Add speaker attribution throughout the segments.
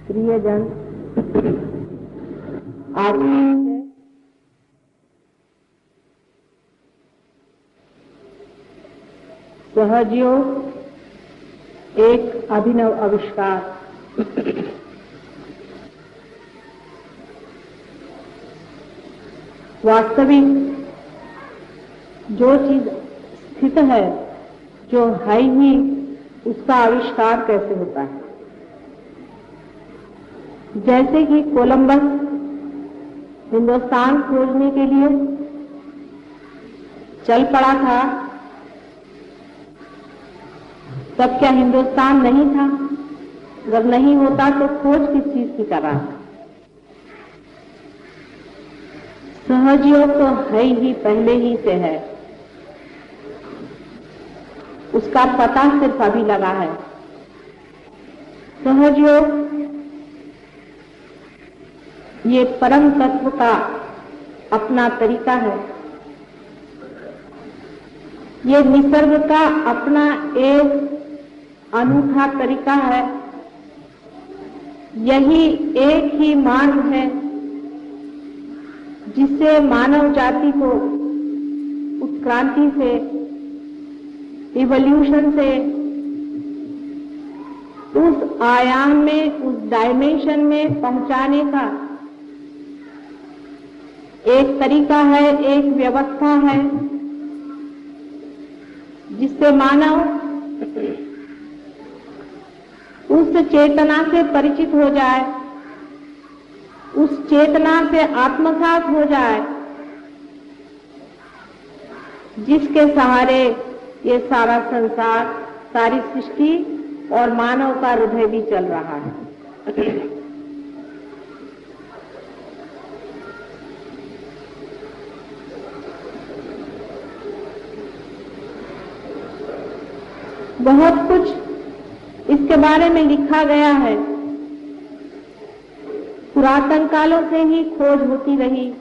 Speaker 1: प्रियजन, आज सहजयोग एक अभिनव आविष्कार। वास्तविक जो चीज स्थित है, जो है ही, उसका आविष्कार कैसे होता है। जैसे कि कोलंबस हिंदुस्तान खोजने के लिए चल पड़ा था, तब क्या हिंदुस्तान नहीं था? अगर नहीं होता तो खोज किस चीज की कर रहा था? सहजयोग तो है ही, पहले ही से है, उसका पता सिर्फ अभी लगा है। सहजयोग ये परम तत्व का अपना तरीका है, ये निसर्ग का अपना एक अनूठा तरीका है। यही एक ही मार्ग है जिससे मानव जाति को उत्क्रांति से, इवोल्यूशन से उस आयाम में, उस डायमेंशन में पहुंचाने का एक तरीका है, एक व्यवस्था है, जिससे मानव उस चेतना से परिचित हो जाए, उस चेतना से आत्मसात हो जाए, जिसके सहारे ये सारा संसार, सारी सृष्टि और मानव का हृदय भी चल रहा है। बहुत कुछ इसके बारे में लिखा गया है। पुरातन कालों से ही खोज होती रही।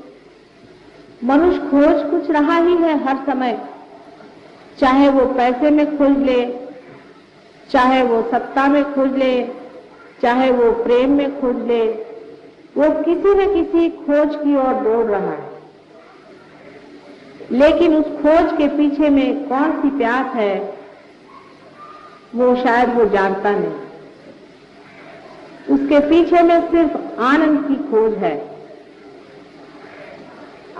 Speaker 1: मनुष्य खोज कुछ रहा ही है हर समय, चाहे वो पैसे में खोज ले, चाहे वो सत्ता में खोज ले, चाहे वो प्रेम में खोज ले, वो किसी न किसी खोज की ओर दौड़ रहा है। लेकिन उस खोज के पीछे में कौन सी प्यास है, वो शायद वो जानता नहीं। उसके पीछे में सिर्फ आनंद की खोज है।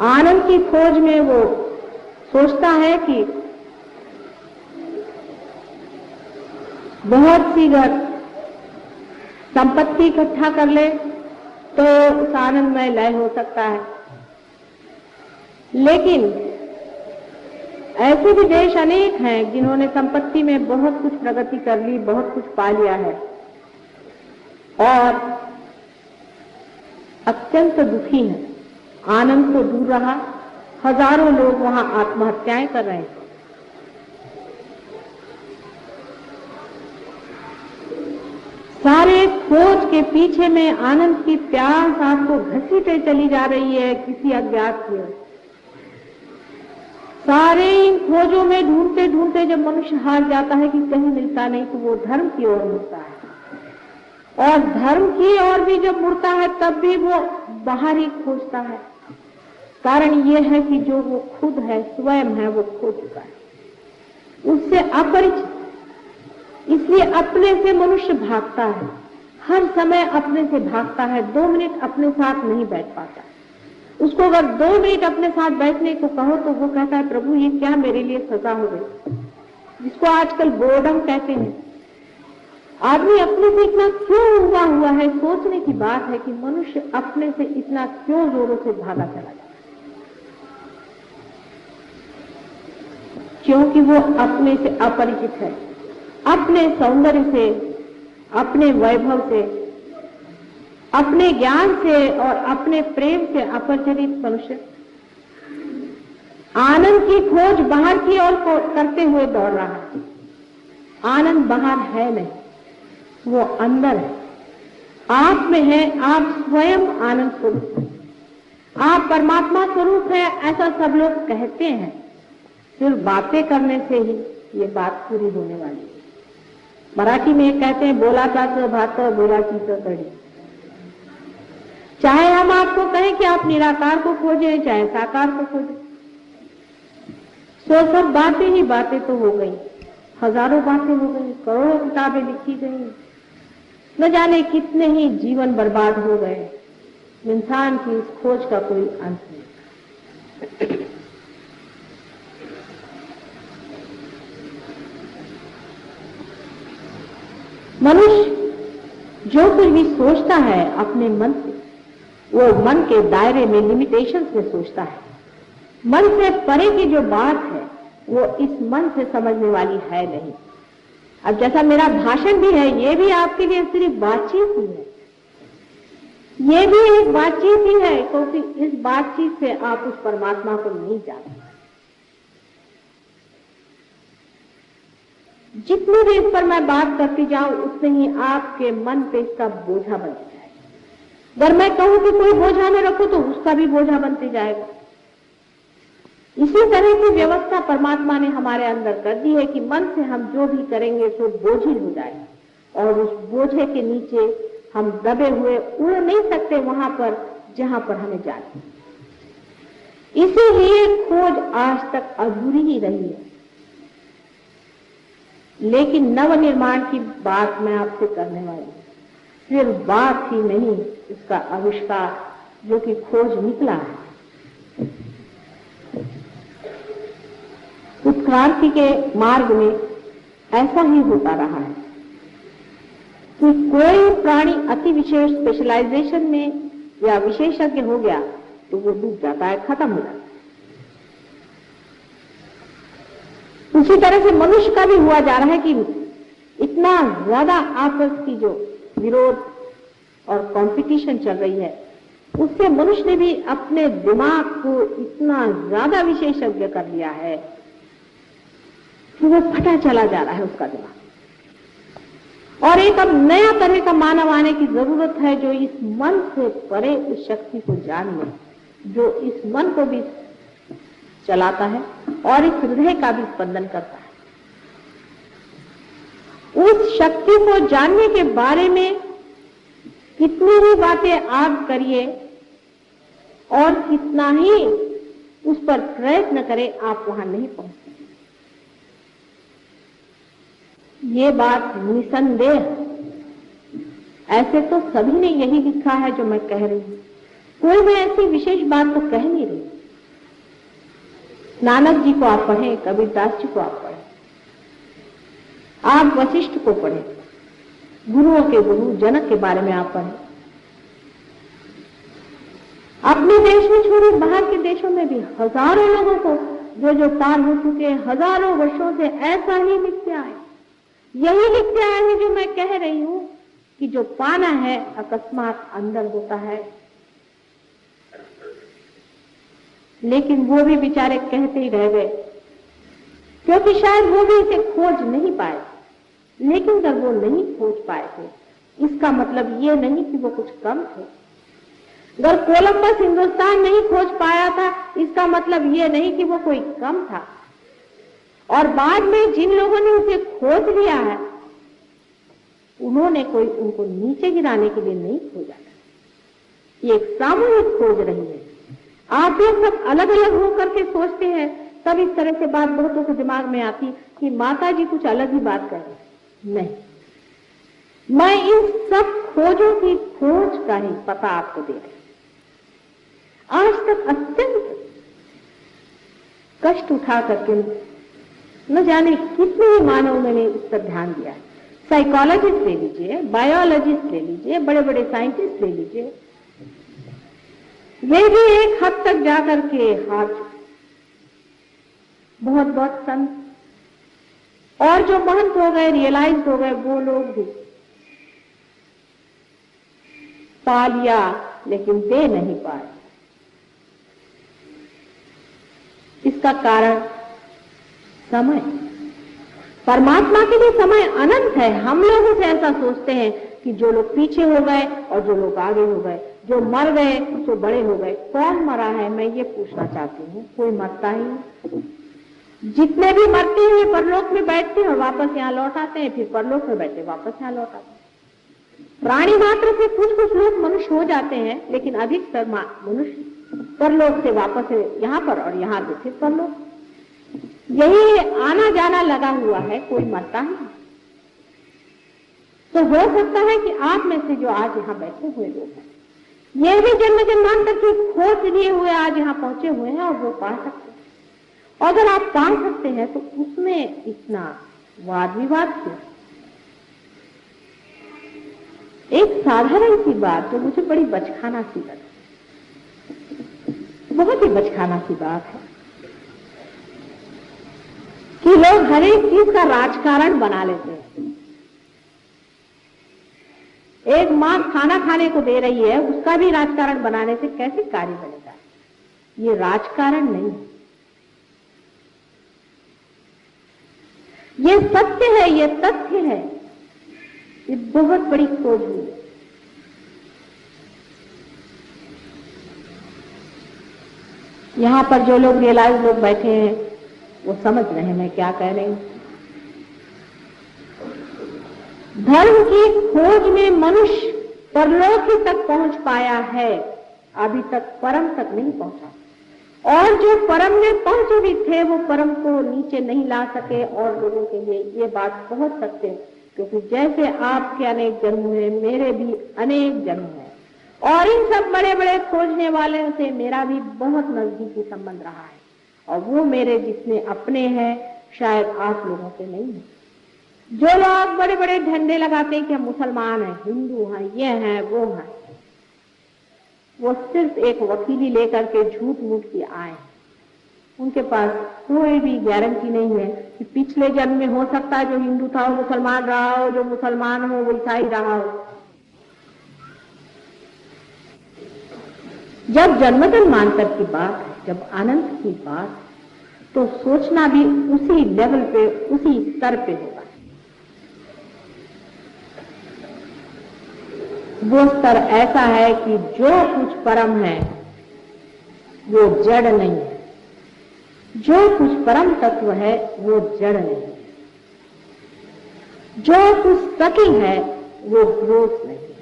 Speaker 1: आनंद की खोज में वो सोचता है कि बहुत सी घर संपत्ति इकट्ठा कर ले तो उस आनंद में लय हो सकता है। लेकिन ऐसे भी देश अनेक हैं जिन्होंने संपत्ति में बहुत कुछ प्रगति कर ली, बहुत कुछ पा लिया है और अत्यंत दुखी हैं। आनंद को दूर रहा, हजारों लोग वहां आत्महत्याएं कर रहे हैं। सारे खोज के पीछे में आनंद की प्यास आपको घसीटे चली जा रही है किसी अज्ञात की ओर। सारे इन खोजों में ढूंढते ढूंढते जब मनुष्य हार जाता है कि कहीं मिलता नहीं, तो वो धर्म की ओर मुड़ता है। और धर्म की ओर भी जब मुड़ता है तब भी वो बाहर ही खोजता है। कारण ये है कि जो वो खुद है, स्वयं है, वो खो चुका है, उससे अपरिचित। इसलिए अपने से मनुष्य भागता है, हर समय अपने से भागता है। 2 मिनट अपने साथ नहीं बैठ पाता। उसको अगर 2 मिनट अपने साथ बैठने को कहो तो वो कहता है, प्रभु ये क्या मेरे लिए सजा हो गई, जिसको आजकल बोर्डम कहते हैं। आदमी अपने से इतना क्यों हुआ है। सोचने की बात है कि मनुष्य अपने से इतना क्यों जोरों से भागा चला जाता है। क्योंकि वो अपने से अपरिचित है, अपने सौंदर्य से, अपने वैभव से, अपने ज्ञान से और अपने प्रेम से अपरिचित मनुष्य आनंद की खोज बाहर की ओर करते हुए दौड़ रहा है। आनंद बाहर है नहीं, वो अंदर है, आप में है। आप स्वयं आनंद स्वरूप हैं, आप परमात्मा स्वरूप है, ऐसा सब लोग कहते हैं। सिर्फ बातें करने से ही ये बात पूरी होने वाली है। मराठी में कहते हैं, बोला था तो भात, बोला की तो कड़ी। चाहे हम आपको कहें कि आप निराकार को खोजें, चाहे साकार को खोजें, सो सब बातें ही बातें तो हो गई, हजारों बातें हो गई, करोड़ों किताबें लिखी गई, न जाने कितने ही जीवन बर्बाद हो गए। इंसान की इस खोज का कोई अंत नहीं। मनुष्य जो कुछ भी सोचता है अपने मन से, वो मन के दायरे में, लिमिटेशंस में सोचता है। मन से परे की जो बात है वो इस मन से समझने वाली है नहीं। अब जैसा मेरा भाषण भी है, ये भी आपके लिए सिर्फ बातचीत ही है, ये भी एक बातचीत ही है, क्योंकि इस बातचीत से आप उस परमात्मा को नहीं जानते। जितनी भी इस पर मैं बात करती जाऊं उतने ही आपके मन पे इसका बोझा बनता जाएगा। अगर मैं कहूं कि कोई बोझा न रखो तो उसका भी बोझा बनते जाएगा। इसी तरह की व्यवस्था परमात्मा ने हमारे अंदर कर दी है कि मन से हम जो भी करेंगे तो बोझिल हो जाएगा और उस बोझे के नीचे हम दबे हुए उड़ नहीं सकते वहां पर जहां पर हमें जाना। इसीलिए खोज आज तक अधूरी ही रही है। लेकिन नवनिर्माण की बात मैं आपसे करने वाली हूं, सिर्फ बात ही नहीं, इसका आविष्कार जो कि खोज निकला है। उत्क्रांति के मार्ग में ऐसा ही होता रहा है कि कोई प्राणी अति विशेष स्पेशलाइजेशन में या विशेषज्ञ हो गया तो वो डूब जाता है, खत्म हो जाता है। उसी तरह से मनुष्य का भी हुआ जा रहा है कि इतना ज्यादा आपस की जो विरोध और कंपटीशन चल रही है, उससे मनुष्य ने भी अपने दिमाग को इतना ज्यादा विशेषज्ञ कर लिया है कि वो फटा चला जा रहा है उसका दिमाग। और एक अब नया तरह का मानव आने की जरूरत है जो इस मन से परे उस शक्ति को जान ले, जो इस मन को भी चलाता है और इस हृदय का भी स्पंदन करता है। उस शक्ति को जानने के बारे में कितनी ही बातें आप करिए और कितना ही उस पर प्रयत्न करें, आप वहां नहीं पहुंच सकते। ये बात निसंदेह, ऐसे तो सभी ने यही लिखा है जो मैं कह रही हूं, कोई मैं ऐसी विशेष बात तो कह नहीं रही। नानक जी को आप पढ़ें, कबीरदास जी को आप पढ़ें, आप वशिष्ठ को पढ़ें, गुरुओं के गुरु जनक के बारे में आप पढ़ें। अपने देश में छोड़े बाहर के देशों में भी हजारों लोगों को जो पार हो चुके हैं, हजारों वर्षों से ऐसा ही लिखते आए, यही लिखते आए हैं जो मैं कह रही हूं कि जो पाना है अकस्मात अंदर होता है। लेकिन वो भी बेचारे कहते ही रह गए, क्योंकि शायद वो भी इसे खोज नहीं पाए। लेकिन अगर वो नहीं खोज पाए थे, इसका मतलब ये नहीं कि वो कुछ कम थे। अगर कोलंबस हिंदुस्तान नहीं खोज पाया था, इसका मतलब ये नहीं कि वो कोई कम था। और बाद में जिन लोगों ने उसे खोज लिया है, उन्होंने कोई उनको नीचे गिराने के लिए नहीं खोजा था। ये एक सामूहिक खोज रही है। आप लोग सब अलग अलग होकर के सोचते हैं, तब इस तरह से बात बहुतों के दिमाग में आती कि माता जी कुछ अलग ही बात कर रही। नहीं, मैं इन सब खोजों की खोज का ही पता आपको दे रही। आज तक अत्यंत कष्ट उठा करके न जाने कितने ही मानव मैंने इस पर ध्यान दिया है। साइकोलॉजिस्ट ले लीजिए, बायोलॉजिस्ट ले लीजिए, बड़े बड़े साइंटिस्ट ले लीजिए, वे भी एक हद तक जाकर के हार चुके। बहुत बहुत संत और जो महंत हो गए, रियलाइज हो गए, वो लोग भी पा लिया लेकिन दे नहीं पाए। इसका कारण समय। परमात्मा के लिए समय अनंत है। हम लोग उसे ऐसा सोचते हैं कि जो लोग पीछे हो गए और जो लोग आगे हो गए, जो मर गए तो बड़े हो गए। कौन मरा है, मैं ये पूछना चाहती हूँ। कोई मरता ही नहीं। जितने भी मरते हैं परलोक में बैठते हैं और वापस यहाँ लौट आते हैं, फिर परलोक में बैठे वापस यहाँ लौट आते हैं। प्राणी मात्र से कुछ कुछ लोग मनुष्य हो जाते हैं, लेकिन अधिकतर मनुष्य परलोक से वापस यहाँ पर और यहाँ से फिर परलोक, यही आना जाना लगा हुआ है, कोई मरता नहीं। तो हो सकता है कि आप में से जो आज यहाँ बैठे हुए लोग हैं, ये भी जन्म जन्मांतर की खोज लिए हुए आज यहाँ पहुंचे हुए हैं और वो पा सकते हैं। और अगर आप पा सकते हैं तो उसमें इतना वाद विवाद क्यों? एक साधारण सी बात जो मुझे बड़ी बचकाना सी लगी, बहुत ही बचकाना सी बात है कि लोग हर एक चीज का राजकारण बना लेते हैं। एक मां खाना खाने को दे रही है, उसका भी राजकारण बनाने से कैसे कार्य बनेगा? ये राजकारण नहीं, ये सत्य है, ये तथ्य है। ये बहुत बड़ी खोज हुई है। यहां पर जो लोग रियलाइज लोग बैठे हैं वो समझ रहे हैं मैं क्या कह रही हूं। धर्म की खोज में मनुष्य परलोक तक पहुंच पाया है, अभी तक परम तक नहीं पहुंचा। और जो परम में पहुंचे भी थे वो परम को नीचे नहीं ला सके। और लोगों के लिए ये बात बहुत सत्य है, क्योंकि जैसे आपके अनेक जन्म हुए, मेरे भी अनेक जन्म हैं, और इन सब बड़े बड़े खोजने वाले से मेरा भी बहुत नजदीकी संबंध रहा है। और वो मेरे जितने अपने हैं शायद आप लोगों के नहीं है। जो लोग बड़े बड़े झंडे लगाते हैं कि हम मुसलमान हैं, हिंदू हैं, ये हैं, वो हैं, वो सिर्फ एक वकीली लेकर के झूठ मूठ के आए हैं। उनके पास कोई भी गारंटी नहीं है कि पिछले जन्म में हो सकता है जो हिंदू था वो मुसलमान रहा हो, जो मुसलमान हो वो ईसाई रहा हो। जब जन्म जन्मांतर की बात है, जब अनंत की बात है, तो सोचना भी उसी लेवल पे, उसी स्तर पे होगा। वो स्तर ऐसा है कि जो कुछ परम है वो जड़ नहीं है, जो कुछ परम तत्व है वो जड़ नहीं है, जो कुछ सकी है वो ग्रोथ नहीं है,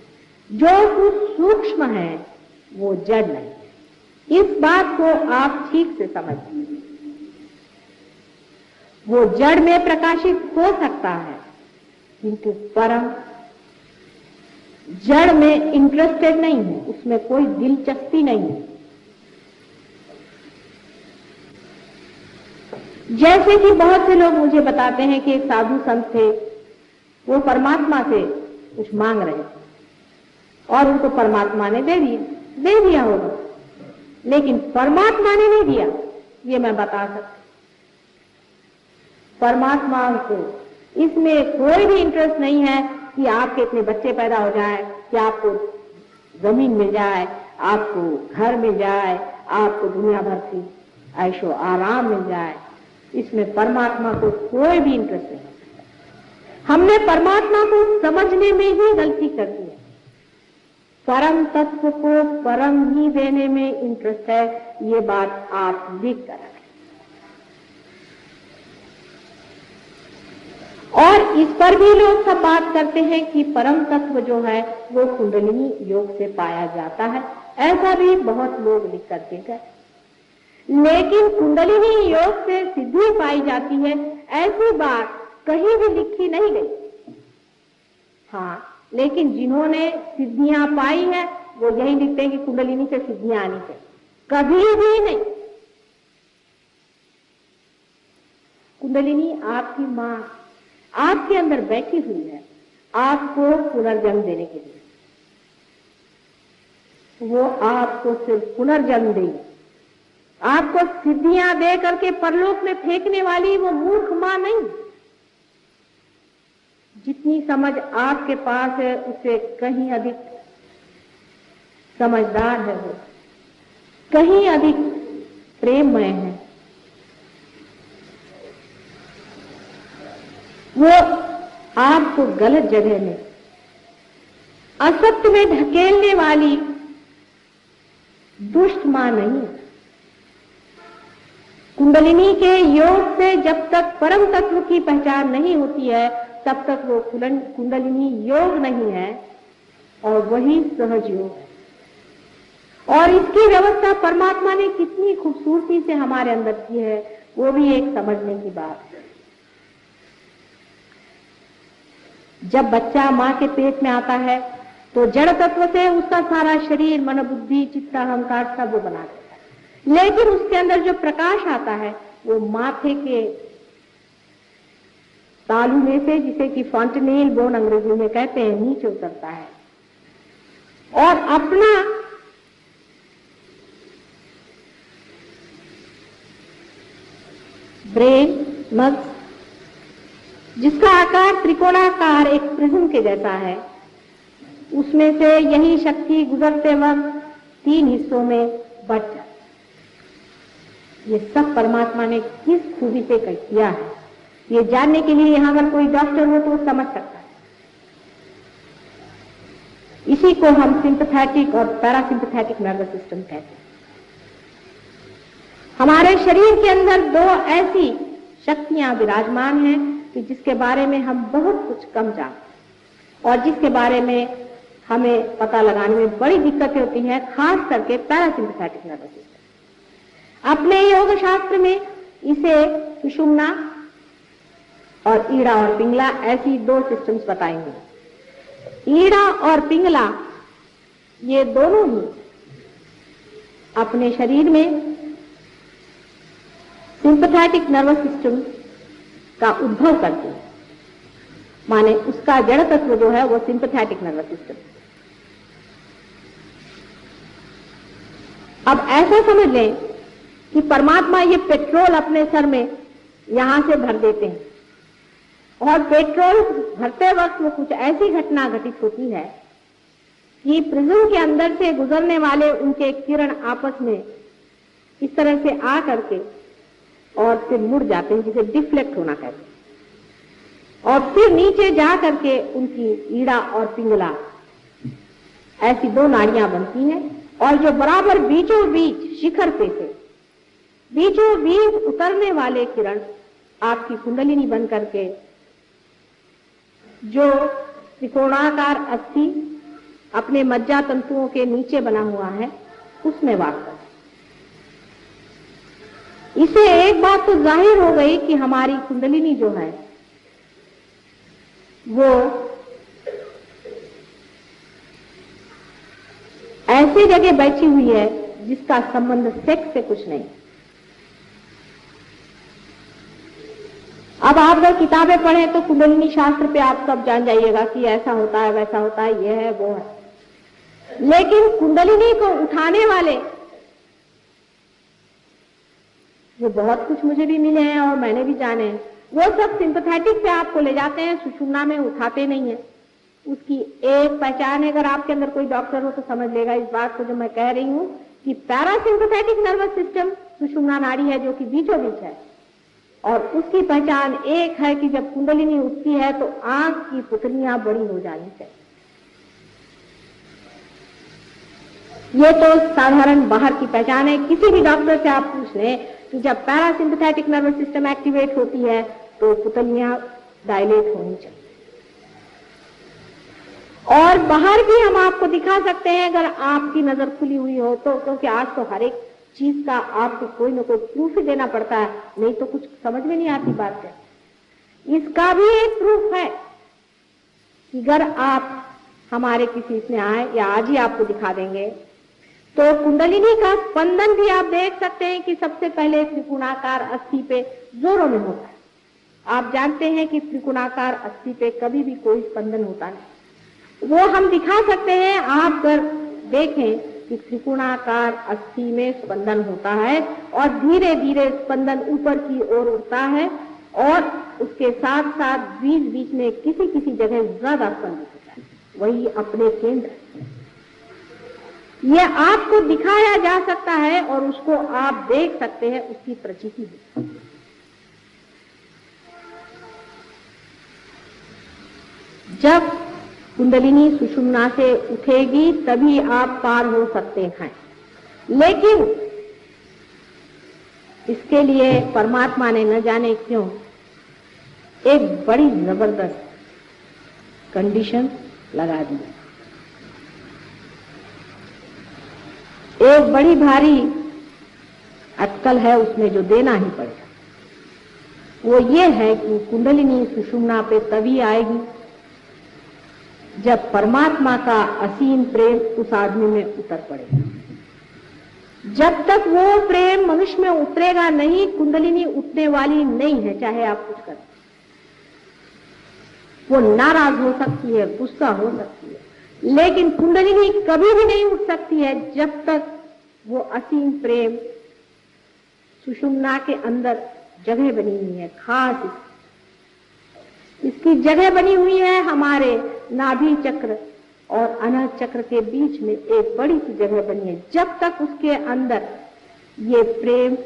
Speaker 1: जो कुछ सूक्ष्म है वो जड़ नहीं है। इस बात को आप ठीक से समझिए। वो जड़ में प्रकाशित हो सकता है, किंतु परम जड़ में इंटरेस्टेड नहीं है, उसमें कोई दिलचस्पी नहीं है। जैसे कि बहुत से लोग मुझे बताते हैं कि एक साधु संत थे, वो परमात्मा से कुछ मांग रहे थे और उनको परमात्मा ने दे दिया होगा, लेकिन परमात्मा ने नहीं दिया, ये मैं बता सकती। परमात्मा को इसमें कोई भी इंटरेस्ट नहीं है कि आपके इतने बच्चे पैदा हो जाए, कि आपको जमीन मिल जाए, आपको घर मिल जाए, आपको दुनिया भर की ऐशो आराम मिल जाए। इसमें परमात्मा को कोई भी इंटरेस्ट नहीं। हमने परमात्मा को समझने में ही गलती कर दी है। परम तत्व को परम ही देने में इंटरेस्ट है, ये बात आप लिख कर रखें। और इस पर भी लोग सब बात करते हैं कि परम तत्व जो है वो कुंडलिनी योग से पाया जाता है, ऐसा भी बहुत लोग लिख करके गए। लेकिन कुंडलिनी योग से सिद्धि पाई जाती है, ऐसी बात कहीं भी लिखी नहीं गई। हाँ, लेकिन जिन्होंने सिद्धियां पाई है वो यही लिखते हैं कि कुंडलिनी से सिद्धियां आनी चाहिए, कभी भी नहीं। कुंडलिनी आपकी मां आपके अंदर बैठी हुई है, आपको पुनर्जन्म देने के लिए। वो आपको सिर्फ पुनर्जन्म देगी, आपको सिद्धियां दे करके परलोक में फेंकने वाली वो मूर्ख मां नहीं। जितनी समझ आपके पास है उससे कहीं अधिक समझदार है वो, कहीं अधिक प्रेममय है। वो आपको गलत जगह में, असत्य में ढकेलने वाली दुष्ट मां नहीं है। कुंडलिनी के योग से जब तक परम तत्व की पहचान नहीं होती है तब तक वो कुंडलिनी योग नहीं है, और वही सहज योग है। और इसकी व्यवस्था परमात्मा ने कितनी खूबसूरती से हमारे अंदर की है, वो भी एक समझने की बात है। जब बच्चा मां के पेट में आता है तो जड़ तत्व से उसका सारा शरीर, मन, बुद्धि, चित्त, अहंकार सब वो बना देता है, लेकिन उसके अंदर जो प्रकाश आता है वो माथे के तालू में से, जिसे कि फॉन्टेनेल बोन अंग्रेजी में कहते हैं, नीचे उतरता है और अपना ब्रेन, मस्तिष्क, जिसका आकार त्रिकोणाकार एक प्रिज्म के जैसा है, उसमें से यही शक्ति गुजरते वक्त 3 हिस्सों में बट जाती। ये सब परमात्मा ने किस खूबी से किया है, ये जानने के लिए यहां अगर कोई डॉक्टर हो तो वो समझ सकता है। इसी को हम सिंपैथेटिक और पैरासिम्पैथेटिक नर्वस सिस्टम कहते हैं। हमारे शरीर के अंदर 2 ऐसी शक्तियां विराजमान हैं कि जिसके बारे में हम बहुत कुछ कम जानते हैं और जिसके बारे में हमें पता लगाने में बड़ी दिक्कतें होती हैं, खास करके पैरासिम्पैथेटिक नर्वस सिस्टम। अपने योग शास्त्र में इसे सुषुम्ना और ईड़ा और पिंगला ऐसी 2 सिस्टम्स बताएंगे। ईड़ा और पिंगला ये दोनों ही अपने शरीर में सिंपैथेटिक नर्वस सिस्टम का उद्भव करते हैं, माने उसका जड़ तत्व जो है वो सिंपैथेटिक नर्वस सिस्टम। अब ऐसा समझ लें कि परमात्मा ये पेट्रोल अपने सर में यहां से भर देते हैं और पेट्रोल भरते वक्त वो कुछ ऐसी घटना घटित होती है कि प्रिज्म के अंदर से गुजरने वाले उनके किरण आपस में इस तरह से आ करके और फिर मुड़ जाते हैं, जिसे डिफ्लेक्ट होना कहते हैं, और फिर नीचे जा करके उनकी ईड़ा और पिंगला ऐसी 2 नाड़ियां बनती हैं और जो बराबर बीचों बीच शिखर पे से बीचों बीच उतरने वाले किरण आपकी कुंडलिनी बन करके जो त्रिकोणाकार अस्थि अपने मज्जा तंतुओं के नीचे बना हुआ है उसमें वास करते। इसे एक बात तो जाहिर हो गई कि हमारी कुंडलिनी जो है वो ऐसी जगह बैठी हुई है जिसका संबंध सेक्स से कुछ नहीं। अब आप अगर किताबें पढ़ें तो कुंडलिनी शास्त्र पे आप सब जान जाइएगा कि ऐसा होता है, वैसा होता है, ये है, वो है, लेकिन कुंडलिनी को उठाने वाले जो बहुत कुछ मुझे भी मिले हैं और मैंने भी जाने हैं, वो सब सिंपैथेटिक पे आपको ले जाते हैं, सुषुम्ना में उठाते नहीं है। उसकी एक पहचान है, अगर आपके अंदर कोई डॉक्टर हो तो समझ लेगा इस बात को जो मैं कह रही हूं कि पैरासिम्पैथेटिक नर्वस सिस्टम सुषुम्ना नाड़ी है जो कि बीचों बीच है, और उसकी पहचान एक है कि जब कुंडलिनी उठती है तो आंख की पुतलियां बड़ी हो जानी चाहिए। ये तो साधारण बाहर की पहचान है। किसी भी डॉक्टर से आप पूछ लें कि जब पैरासिम्पैथेटिक नर्वस सिस्टम एक्टिवेट होती है तो पुतलियां डायलेट होनी चाहिए। और बाहर भी हम आपको दिखा सकते हैं अगर आपकी नजर खुली हुई हो तो, क्योंकि आज तो हर एक चीज का आपको कोई ना कोई प्रूफ ही देना पड़ता है, नहीं तो कुछ समझ में नहीं आती बात है। इसका भी एक प्रूफ है कि अगर आप हमारे किसी इसमें आए या आज ही आपको दिखा देंगे तो कुंडलिनी का स्पंदन भी आप देख सकते हैं कि सबसे पहले त्रिकोणाकार अस्थि पे जोरों में होता है। आप जानते हैं कि त्रिकोणाकार अस्थि पे कभी भी कोई स्पंदन होता नहीं, वो हम दिखा सकते हैं। आप अगर देखें कि त्रिकोणाकार अस्थि में स्पंदन होता है और धीरे धीरे स्पंदन ऊपर की ओर उठता है और उसके साथ साथ बीच बीच में किसी किसी जगह ज्यादा स्पंदन होता है, वही अपने केंद्र। ये आपको दिखाया जा सकता है और उसको आप देख सकते हैं, उसकी प्रचिति है। जब कुंडलिनी सुषुम्ना से उठेगी तभी आप पार हो सकते हैं, लेकिन इसके लिए परमात्मा ने न जाने क्यों एक बड़ी जबरदस्त कंडीशन लगा दी। एक बड़ी भारी अटकल है, उसमें जो देना ही पड़ेगा वो ये है कि कुंडलिनी सुषुम्ना पे तभी आएगी जब परमात्मा का असीम प्रेम उस आदमी में उतर पड़ेगा। जब तक वो प्रेम मनुष्य में उतरेगा नहीं, कुंडलिनी उठने वाली नहीं है, चाहे आप कुछ करें। वो नाराज हो सकती है, गुस्सा हो सकती है, लेकिन कुंडलिनी कभी भी नहीं उठ सकती है जब तक वो असीम प्रेम सुषुम्ना के अंदर जगह बनी हुई है। खास इसकी जगह बनी हुई है हमारे नाभि चक्र और अनाहत चक्र के बीच में एक बड़ी सी जगह बनी है। जब तक उसके अंदर ये प्रेम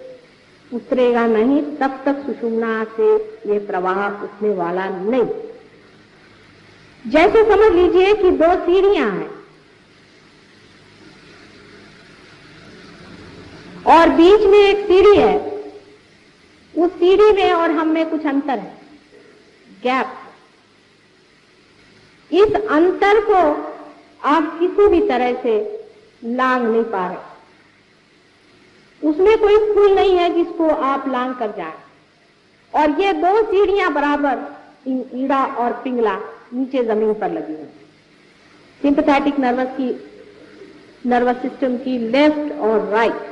Speaker 1: उतरेगा नहीं, तब तक सुषुम्ना से ये प्रवाह उठने वाला नहीं। जैसे समझ लीजिए कि दो सीढ़ियां हैं और बीच में एक सीढ़ी है, उस सीढ़ी में और हम में कुछ अंतर है, गैप। इस अंतर को आप किसी भी तरह से लांघ नहीं पा रहे। उसमें कोई पुल नहीं है जिसको आप लांघ कर जाएं। और ये दो सीढ़ियां बराबर ईड़ा और पिंगला नीचे जमीन पर लगी हुई। सिंपैथेटिक नर्वस सिस्टम की लेफ्ट और राइट,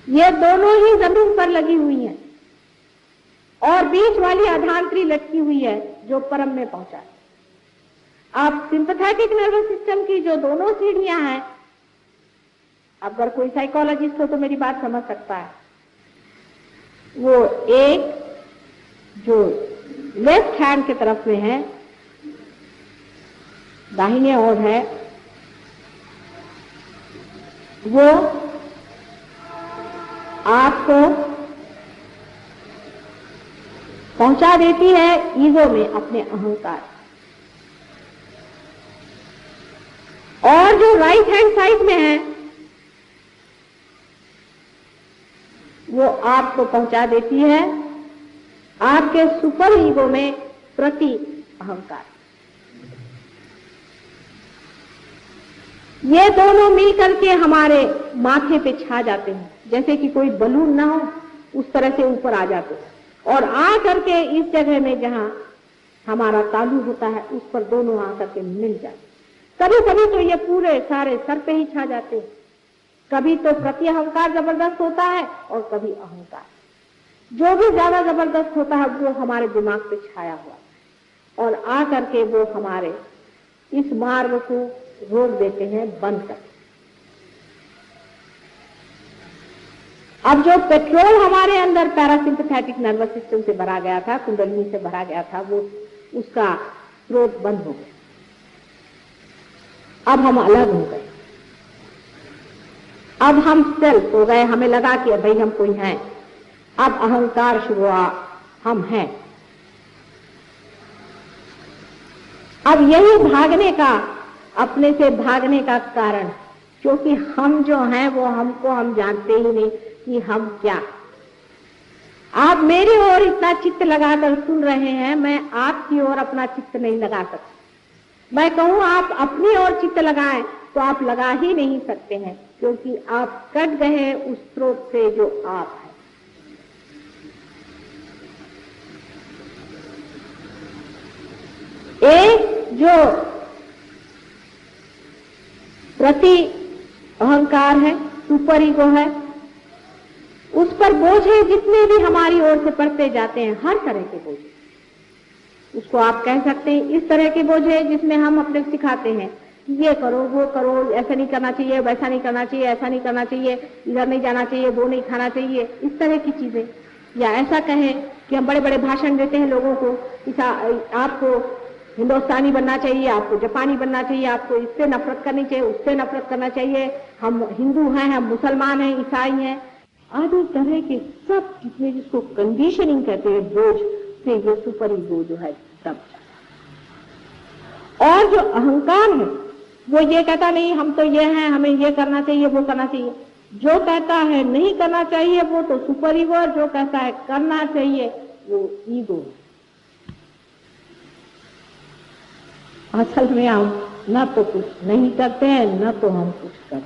Speaker 1: ये दोनों ही जमीन पर लगी हुई हैं और बीच वाली आधांतरी लटकी हुई है जो परम में पहुंचा। अब सिंपैथेटिक नर्वस सिस्टम की जो दोनों सीढ़ियां हैं, अगर कोई साइकोलॉजिस्ट हो तो मेरी बात समझ सकता है। वो एक जो लेफ्ट हैंड की तरफ में है, दाहिने ओर है, वो आपको पहुंचा देती है ईगो में, अपने अहंकार। और जो राइट हैंड साइड में है वो आपको पहुंचा देती है आपके सुपर ईगो में, प्रति अहंकार। ये दोनों मिलकर के हमारे माथे पे छा जाते हैं, जैसे कि कोई बलून ना हो उस तरह से ऊपर आ जाते हैं और आ करके इस जगह में जहां हमारा तालु होता है उस पर दोनों आ करके मिल जाते। कभी कभी तो ये पूरे सारे सर पे ही छा जाते हैं। कभी तो प्रति अहंकार जबरदस्त होता है और कभी अहंकार। जो भी ज्यादा जबरदस्त होता है वो हमारे दिमाग पे छाया हुआ और आ करके वो हमारे इस मार्ग को रोक देते हैं, बंद कर। अब जो पेट्रोल हमारे अंदर पैरासिम्पैथेटिक नर्वस सिस्टम से भरा गया था, कुंडलिनी से भरा गया था, वो उसका स्रोत बंद हो गया। अब हम अलग हो गए, अब हम सेल्फ हो गए। हमें लगा कि भाई हम कोई हैं। अब अहंकार शुरू हुआ, हम हैं। अब यही भागने का, अपने से भागने का कारण, क्योंकि हम जो हैं वो हमको हम जानते ही नहीं कि हम क्या। आप मेरी ओर इतना चित्त लगाकर सुन रहे हैं, मैं आपकी ओर अपना चित्त नहीं लगा सकती। मैं कहूं आप अपनी ओर चित्त लगाएं तो आप लगा ही नहीं सकते हैं, क्योंकि आप कट गए हैं उस स्रोत से जो आप हैं। एक जो प्रति अहंकार है, सुपर ईगो है, उस पर बोझे जितने भी हमारी ओर से पड़ते जाते हैं, हर तरह के बोझे, उसको आप कह सकते हैं इस तरह के बोझे जिसमें हम अपने सिखाते हैं कि ये करो, वो करो, ऐसा नहीं करना चाहिए, वैसा नहीं करना चाहिए, ऐसा नहीं करना चाहिए, इधर नहीं जाना चाहिए, वो नहीं खाना चाहिए, इस तरह की चीजें। या ऐसा कहें कि हम बड़े बड़े भाषण देते हैं लोगों को, आपको हिंदुस्तानी बनना चाहिए, आपको जापानी बनना चाहिए, आपको इससे नफरत करनी चाहिए, उससे नफरत करना चाहिए, हम हिंदू हैं, हम मुसलमान हैं, ईसाई हैं, आदि तरह के सब जितने, जिसको कंडीशनिंग कहते हैं, बोझ से ये सुपर ईगो जो है सब। और जो अहंकार है वो ये कहता नहीं हम तो ये हैं, हमें ये करना चाहिए, वो करना चाहिए। जो कहता है नहीं करना चाहिए वो तो सुपर ईगो, और जो कहता है करना चाहिए वो ईगो। असल में हम न तो कुछ नहीं करते हैं, न तो हम कुछ करते हैं।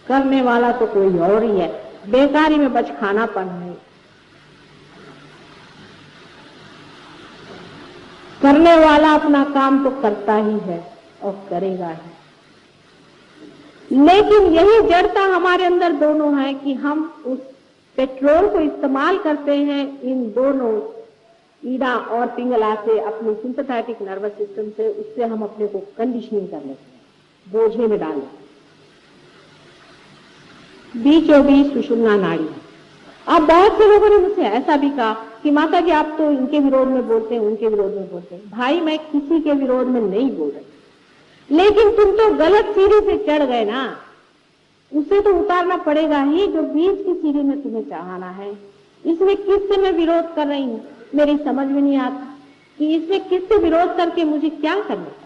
Speaker 1: करने वाला तो कोई और ही है, बेकारी में बचखानापन है। करने वाला अपना काम तो करता ही है और करेगा ही, लेकिन यही जड़ता हमारे अंदर दोनों है कि हम उस पेट्रोल को इस्तेमाल करते हैं इन दोनों ईड़ा और पिंगला से, अपने सिंपैथेटिक नर्वस सिस्टम से, उससे हम अपने को कंडीशनिंग कर लेते हैं, बोझे में डाल लेते हैं। बीचों बीच सुषुम्ना नाड़ी। अब बहुत से लोगों ने मुझसे ऐसा भी कहा कि माता जी आप तो इनके विरोध में बोलते हैं, उनके विरोध में बोलते हैं। भाई मैं किसी के विरोध में नहीं बोल रही, लेकिन तुम तो गलत सीढ़ी से चढ़ गए ना, उसे तो उतारना पड़ेगा ही जो बीच की सीढ़ी में तुम्हें चढ़ाना है। इसमें किससे मैं विरोध कर रही हूँ, मेरी समझ में नहीं आता कि इसमें किससे विरोध करके मुझे क्या करना है।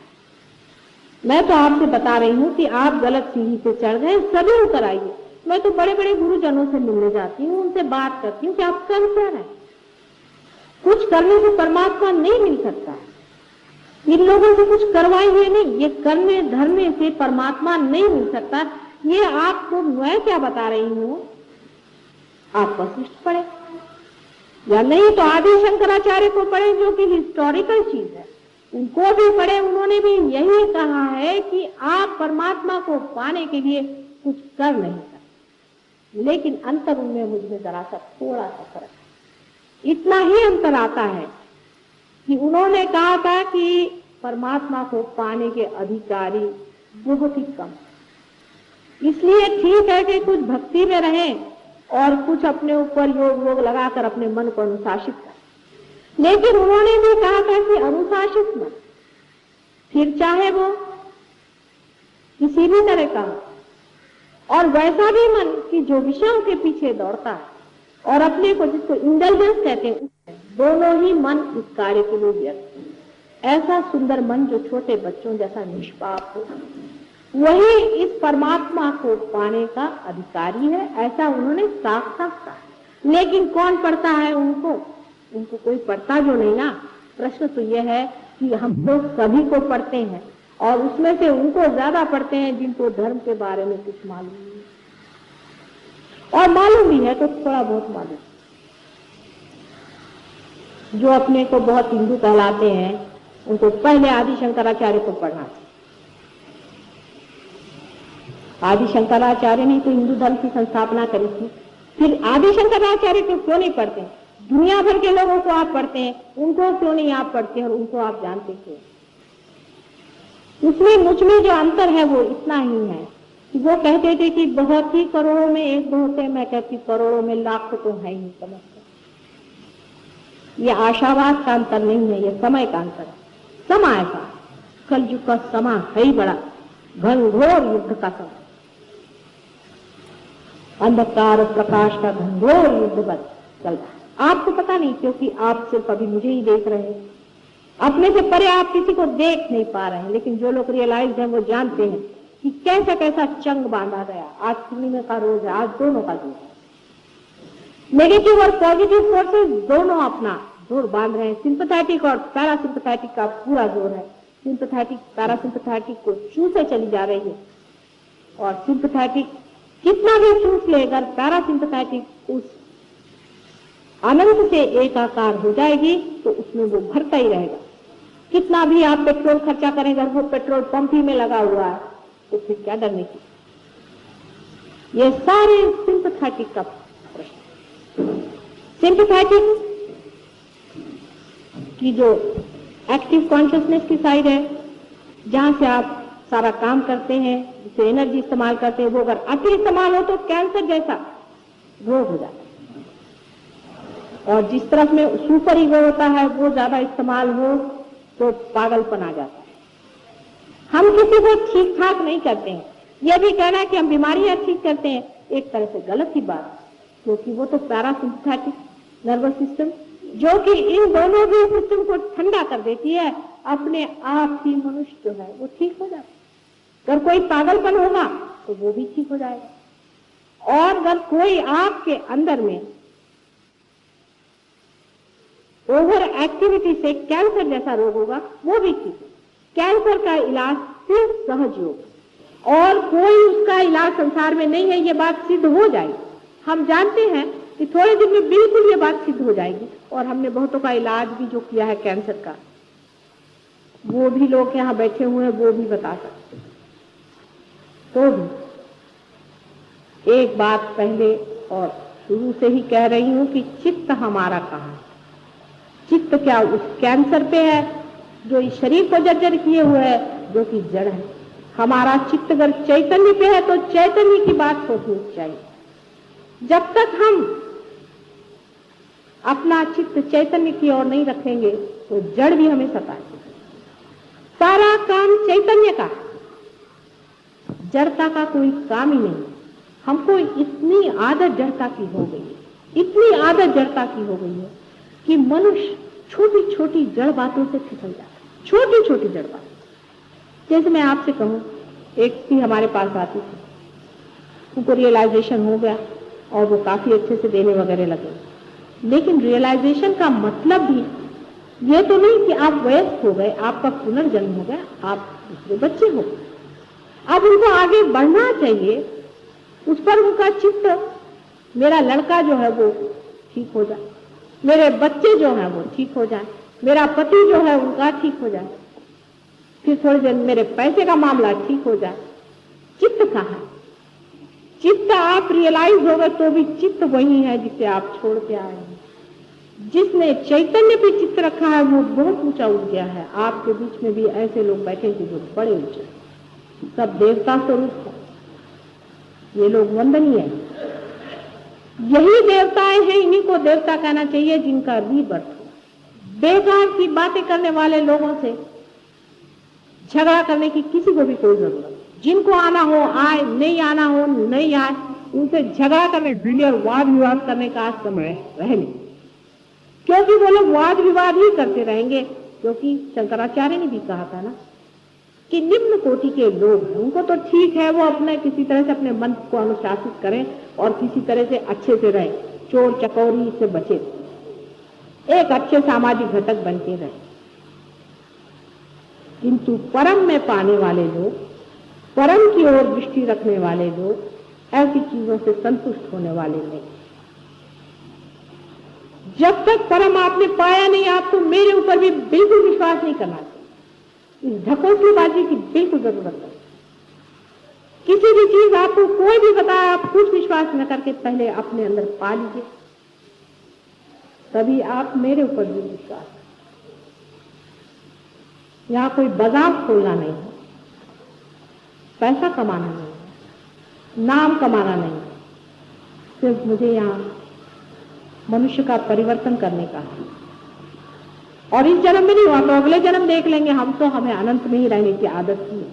Speaker 1: मैं तो आपसे बता रही हूँ कि आप गलत सीढ़ी से चढ़ गए, सभी उतर आइए। मैं तो बड़े बड़े गुरुजनों से मिलने जाती हूँ, उनसे बात करती हूँ कि आप कर क्या रहे हैं। कुछ करने से परमात्मा नहीं मिल सकता, इन लोगों से कुछ करवाए हुए नहीं, ये करने धरने से परमात्मा नहीं मिल सकता। ये आपको मैं क्या बता रही हूँ, आप वशिष्ठ पढ़े या नहीं तो आदि शंकराचार्य को पढ़े, जो कि हिस्टोरिकल चीज है, उनको भी पढ़े। उन्होंने भी यही कहा है कि आप परमात्मा को पाने के लिए कुछ कर नहीं सकते, लेकिन अंतर उनमें मुझमें जरा सा थोड़ा सा फर्क है। इतना ही अंतर आता है कि उन्होंने कहा था कि परमात्मा को पाने के अधिकारी बहुत ही कम, इसलिए ठीक है कि कुछ भक्ति में रहें और कुछ अपने ऊपर योग वोग लगाकर अपने मन को अनुशासित करें। लेकिन उन्होंने भी कहा था कि अनुशासित मन, फिर चाहे वो किसी भी तरह का, और वैसा भी मन कि जो विषयों के पीछे दौड़ता है और अपने को, जिसको इंटेलिजेंस कहते हैं, दोनों ही मन इस कार्य के लिए व्यक्त है। ऐसा सुंदर मन जो छोटे बच्चों जैसा निष्पाप हो, वही इस परमात्मा को पाने का अधिकारी है, ऐसा उन्होंने साफ साफ कहा। लेकिन कौन पढ़ता है उनको कोई पढ़ता जो नहीं ना। प्रश्न तो यह है कि हम लोग सभी को पढ़ते हैं, और उसमें से उनको ज्यादा पढ़ते हैं जिनको धर्म के बारे में कुछ मालूम नहीं, और मालूम भी है तो थोड़ा बहुत मालूम। जो अपने को बहुत हिंदू कहलाते हैं उनको पहले आदि शंकराचार्य को पढ़ना चाहिए। आदि शंकराचार्य ने तो हिंदू धर्म की संस्थापना करी थी, फिर आदि शंकराचार्य को क्यों नहीं पढ़ते? दुनिया भर के लोगों को आप पढ़ते हैं, उनको क्यों नहीं आप पढ़ते और उनको आप जानते क्यों? उसमें मुझ में जो अंतर है वो इतना ही है कि वो कहते थे कि बहुत ही करोड़ों में एक बहुत है, मैं कहती करोड़ों में लाखों तो है ही। समझते, ये आशावाद का अंतर नहीं है, ये समय का अंतर है। समय ऐसा, कलयुग का समय है ही बड़ा घनघोर युद्ध का समय, अंधकार और प्रकाश का घनघोर युद्ध बस चल रहा है। आपको पता नहीं, क्योंकि आप सिर्फ अभी मुझे ही देख रहे हैं, अपने से परे आप किसी को देख नहीं पा रहे हैं। लेकिन जो लोग रियलाइज हैं वो जानते हैं कि कैसा कैसा चंग बांधा गया। आज पूर्णिमा का रोज है, आज दोनों का जोर है। नेगेटिव और पॉजिटिव फोर्सेस दोनों अपना जोर बांध रहे हैं। सिंपैथेटिक और पैरासिम्पैथेटिक का पूरा जोर है। सिंपैथेटिक पैरासिम्पैथेटिक को चूसे चली जा रही है, और सिंपैथेटिक कितना भी चूस ले, अगर पैरासिम्पैथेटिक उस अनंत से एकाकार हो जाएगी तो उसमें वो भरता ही रहेगा। कितना भी आप पेट्रोल खर्चा करें, अगर वो पेट्रोल पंप ही में लगा हुआ है तो फिर क्या डरने की? ये सारे सिंपैथेटिक का प्रश्न। सिंपैथेटिक की जो एक्टिव कॉन्शियसनेस की साइड है, जहां से आप सारा काम करते हैं, जिसे एनर्जी इस्तेमाल करते हैं, वो अगर अति इस्तेमाल हो तो कैंसर जैसा रोग हो जाता है। और जिस तरफ में सुपर ईगो होता है वो ज्यादा इस्तेमाल हो तो पागलपन आ जाता है। हम किसी को ठीक ठाक नहीं करते हैं। यह भी कहना कि हम बीमारियां ठीक करते हैं एक तरह से गलत ही बात, क्योंकि वो तो पैरासिम्पैथेटिक नर्वस सिस्टम, जो कि इन दोनों भी सिस्टम को ठंडा कर देती है, अपने आप ही मनुष्य जो है वो ठीक हो जाता है। अगर कोई पागलपन होगा तो वो भी ठीक हो जाएगा, और अगर कोई आपके अंदर में ओवर एक्टिविटी से कैंसर जैसा रोग होगा वो भी ठीक है। कैंसर का इलाज सिर्फ सहज योग, और कोई उसका इलाज संसार में नहीं है, ये बात सिद्ध हो जाएगी। हम जानते हैं कि थोड़े दिन में बिल्कुल ये बात सिद्ध हो जाएगी। और हमने बहुतों का इलाज भी जो किया है कैंसर का, वो भी लोग यहाँ बैठे हुए हैं, वो भी बता सकते हैं। तो भी एक बात पहले और शुरू से ही कह रही हूं कि चित्त हमारा कहाँ है? चित्त क्या उस कैंसर पे है जो इस शरीर को जर्जर किए हुए है, जो कि जड़ है। हमारा चित्त अगर चैतन्य पे है तो चैतन्य की बात सोचनी चाहिए। जब तक हम अपना चित्त चैतन्य की ओर नहीं रखेंगे तो जड़ भी हमें सताएगी। सारा काम चैतन्य का, जड़ता का कोई काम ही नहीं। हमको इतनी आदत जड़ता की हो गई है, इतनी आदत जड़ता की हो गई है कि मनुष्य छोटी छोटी जड़ बातों से फिसल जाता है। छोटी छोटी जड़ बात, जैसे मैं आपसे कहूं, एक थी हमारे पास आती थी, उनको रियलाइजेशन हो गया और वो काफी अच्छे से देने वगैरह लगे। लेकिन रियलाइजेशन का मतलब भी ये तो नहीं कि आप वयस्क हो गए, आपका पुनर्जन्म हो गया, आप दूसरे बच्चे हो गए। अब उनको आगे बढ़ना चाहिए, उस पर उनका चित्त, मेरा लड़का जो है वो ठीक हो जाए, मेरे बच्चे जो हैं वो ठीक हो जाए, मेरा पति जो है उनका ठीक हो जाए, फिर थोड़ी देर मेरे पैसे का मामला ठीक हो जाए। चित्त कहाँ है? चित्त आप रियलाइज हो गए तो भी चित्त वही है जिसे आप छोड़ के आए हैं। जिसने चैतन्य पे चित्त रखा है वो बहुत ऊंचा उठ गया है। आपके बीच में भी ऐसे लोग बैठे थे जो बड़े ऊंचे, सब देवता स्वरूप है। ये लोग वंदनीय है। यही देवताएं हैं, इन्हीं को देवता कहना चाहिए जिनका रीबर्थ हो। बेकार की बातें करने वाले लोगों से झगड़ा करने की किसी को भी कोई जरूरत नहीं। जिनको आना हो आए, नहीं आना हो नहीं आए, उनसे झगड़ा करने और वाद विवाद करने का आज समय रहे नहीं, क्योंकि वो लोग वाद विवाद ही करते रहेंगे। क्योंकि शंकराचार्य ने भी कहा था ना कि निम्न कोटि के लोग हैं, उनको तो ठीक है वो अपने किसी तरह से अपने मन को अनुशासित करें और किसी तरह से अच्छे से रहे, चोर चकोरी से बचे, एक अच्छे सामाजिक घटक बन के रहे। किंतु परम में पाने वाले लोग, परम की ओर दृष्टि रखने वाले लोग ऐसी चीजों से संतुष्ट होने वाले नहीं। जब तक परम आपने पाया नहीं, आपको मेरे ऊपर भी बिल्कुल विश्वास नहीं करना चाहिए। इस ढकोसलेबाजी की बिल्कुल जरूरत नहीं। किसी भी चीज आपको कोई भी बताए, आप कुछ विश्वास न करके पहले अपने अंदर पा लीजिए, तभी आप मेरे ऊपर भी विश्वास। यहां कोई बाजार खोलना नहीं है, पैसा कमाना नहीं है, नाम कमाना नहीं है, सिर्फ मुझे यहां मनुष्य का परिवर्तन करने का है। और इस जन्म में नहीं हुआ तो अगले जन्म देख लेंगे, हम तो हमें अनंत में ही रहने की आदत की है।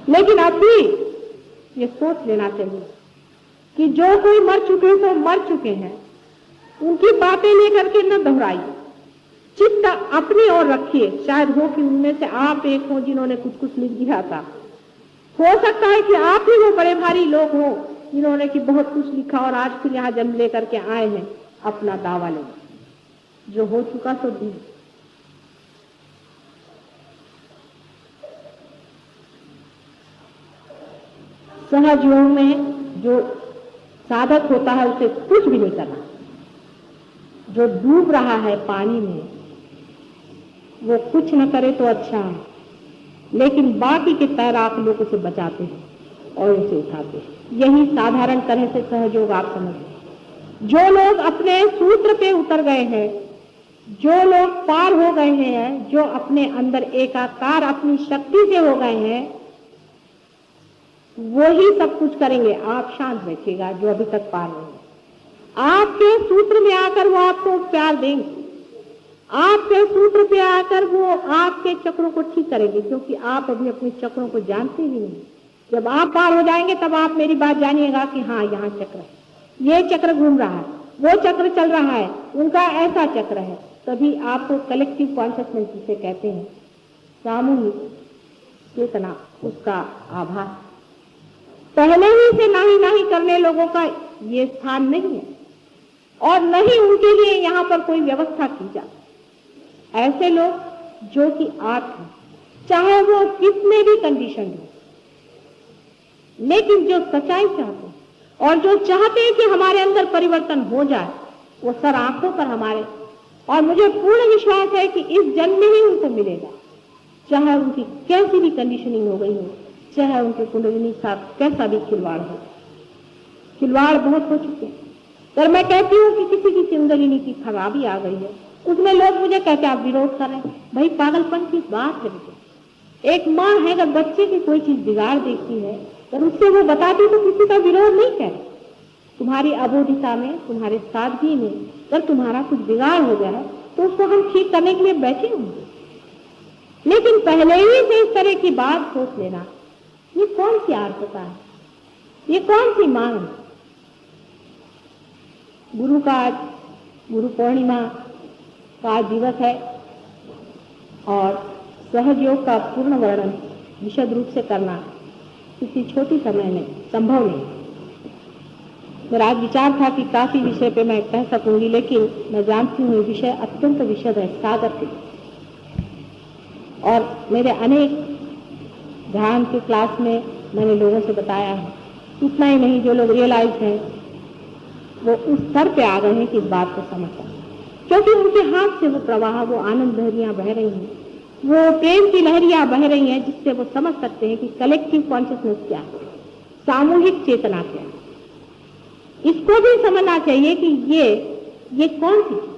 Speaker 1: लेकिन अब भी ये सोच लेना चाहिए कि जो कोई मर चुके तो मर चुके हैं, उनकी बातें लेकर के न दोहराइए, चित्त अपनी ओर रखिए। शायद हो कि उनमें से आप एक हो जिन्होंने कुछ कुछ लिख दिया था, हो सकता है कि आप ही वो बड़े भारी लोग हो जिन्होंने कि बहुत कुछ लिखा और आज फिर यहाँ जन्म लेकर के आए हैं अपना दावा लेने। जो हो चुका तो दी। सहज योग में जो साधक होता है उसे कुछ भी नहीं करना। जो डूब रहा है पानी में वो कुछ न करे तो अच्छा है, लेकिन बाकी के तैराक लोग उसे बचाते हैं और उसे उठाते हैं। यही साधारण तरह से सहयोग आप समझिए। जो लोग अपने सूत्र पे उतर गए हैं, जो लोग पार हो गए हैं, जो अपने अंदर एकाकार अपनी शक्ति से हो गए हैं, वही सब कुछ करेंगे। आप शांत बैठिएगा जो अभी तक पार नहीं है। आपके सूत्र में आकर वो आपको प्यार देंगे, आपके सूत्र पे आकर वो आपके चक्रों को ठीक करेंगे, क्योंकि आप अभी अपने चक्रों को जानते ही नहीं। जब आप पार हो जाएंगे तब आप मेरी बात जानिएगा कि हाँ यहाँ चक्र है, ये चक्र घूम रहा है, वो चक्र चल रहा है, उनका ऐसा चक्र है। तभी आपको कलेक्टिव कॉन्शियसनेस जिसे कहते हैं, सामूहिक चेतना, उसका आभास। पहले ही से नाही करने लोगों का ये स्थान नहीं है और न ही उनके लिए यहाँ पर कोई व्यवस्था की जाए। ऐसे लोग जो कि आप हैं, चाहे वो कितने भी कंडीशन हो, लेकिन जो सच्चाई चाहते हैं और जो चाहते हैं कि हमारे अंदर परिवर्तन हो जाए, वो सर आंखों पर हमारे, और मुझे पूर्ण विश्वास है कि इस जन्म में ही उनको मिलेगा, चाहे उनकी कैसी भी कंडीशनिंग हो गई हो, चाहे उनके कुंडलिनी साथ कैसा भी खिलवाड़ हो। खिलवाड़ बहुत हो चुके हैं। पर मैं कहती हूँ कि किसी की कुंडलिनी की खराबी आ गई है, उसमें लोग मुझे कहते हैं आप विरोध कर रहे हैं। भाई पागलपन की बात है। मुझे एक माँ है, अगर बच्चे की कोई चीज बिगाड़ देखती है तो उससे वो बताती तो किसी का विरोध नहीं करे। तुम्हारी अबोधिता में, तुम्हारे सादगी में अगर तुम्हारा कुछ बिगाड़ हो गया है तो उसको हम ठीक करने के लिए बैठे होंगे, लेकिन पहले ही से इस तरह की बात सोच लेना, ये कौन सी आर्तता है, ये कौन सी मांग है। गुरु का आज गुरु पूर्णिमा का आज दिवस है और सहज योग का पूर्ण वर्णन विशद रूप से करना किसी छोटी समय में संभव नहीं। मेरा आज विचार था कि काफी विषय पे मैं कह सकूंगी, लेकिन मैं जानती हूँ ये विषय अत्यंत विशद है, सागर के। और मेरे अनेक ध्यान के क्लास में मैंने लोगों से बताया है, इतना ही नहीं, जो लोग रियलाइज हैं वो उस स्तर पे आ गए हैं कि इस बात को समझ पाए, क्योंकि उनके हाथ से वो प्रवाह, वो आनंद लहरियां बह रही हैं, वो प्रेम की लहरियां बह रही हैं, जिससे वो समझ सकते हैं कि कलेक्टिव कॉन्शियसनेस क्या है, सामूहिक चेतना क्या है। इसको भी समझना चाहिए कि ये कौन सी चीज।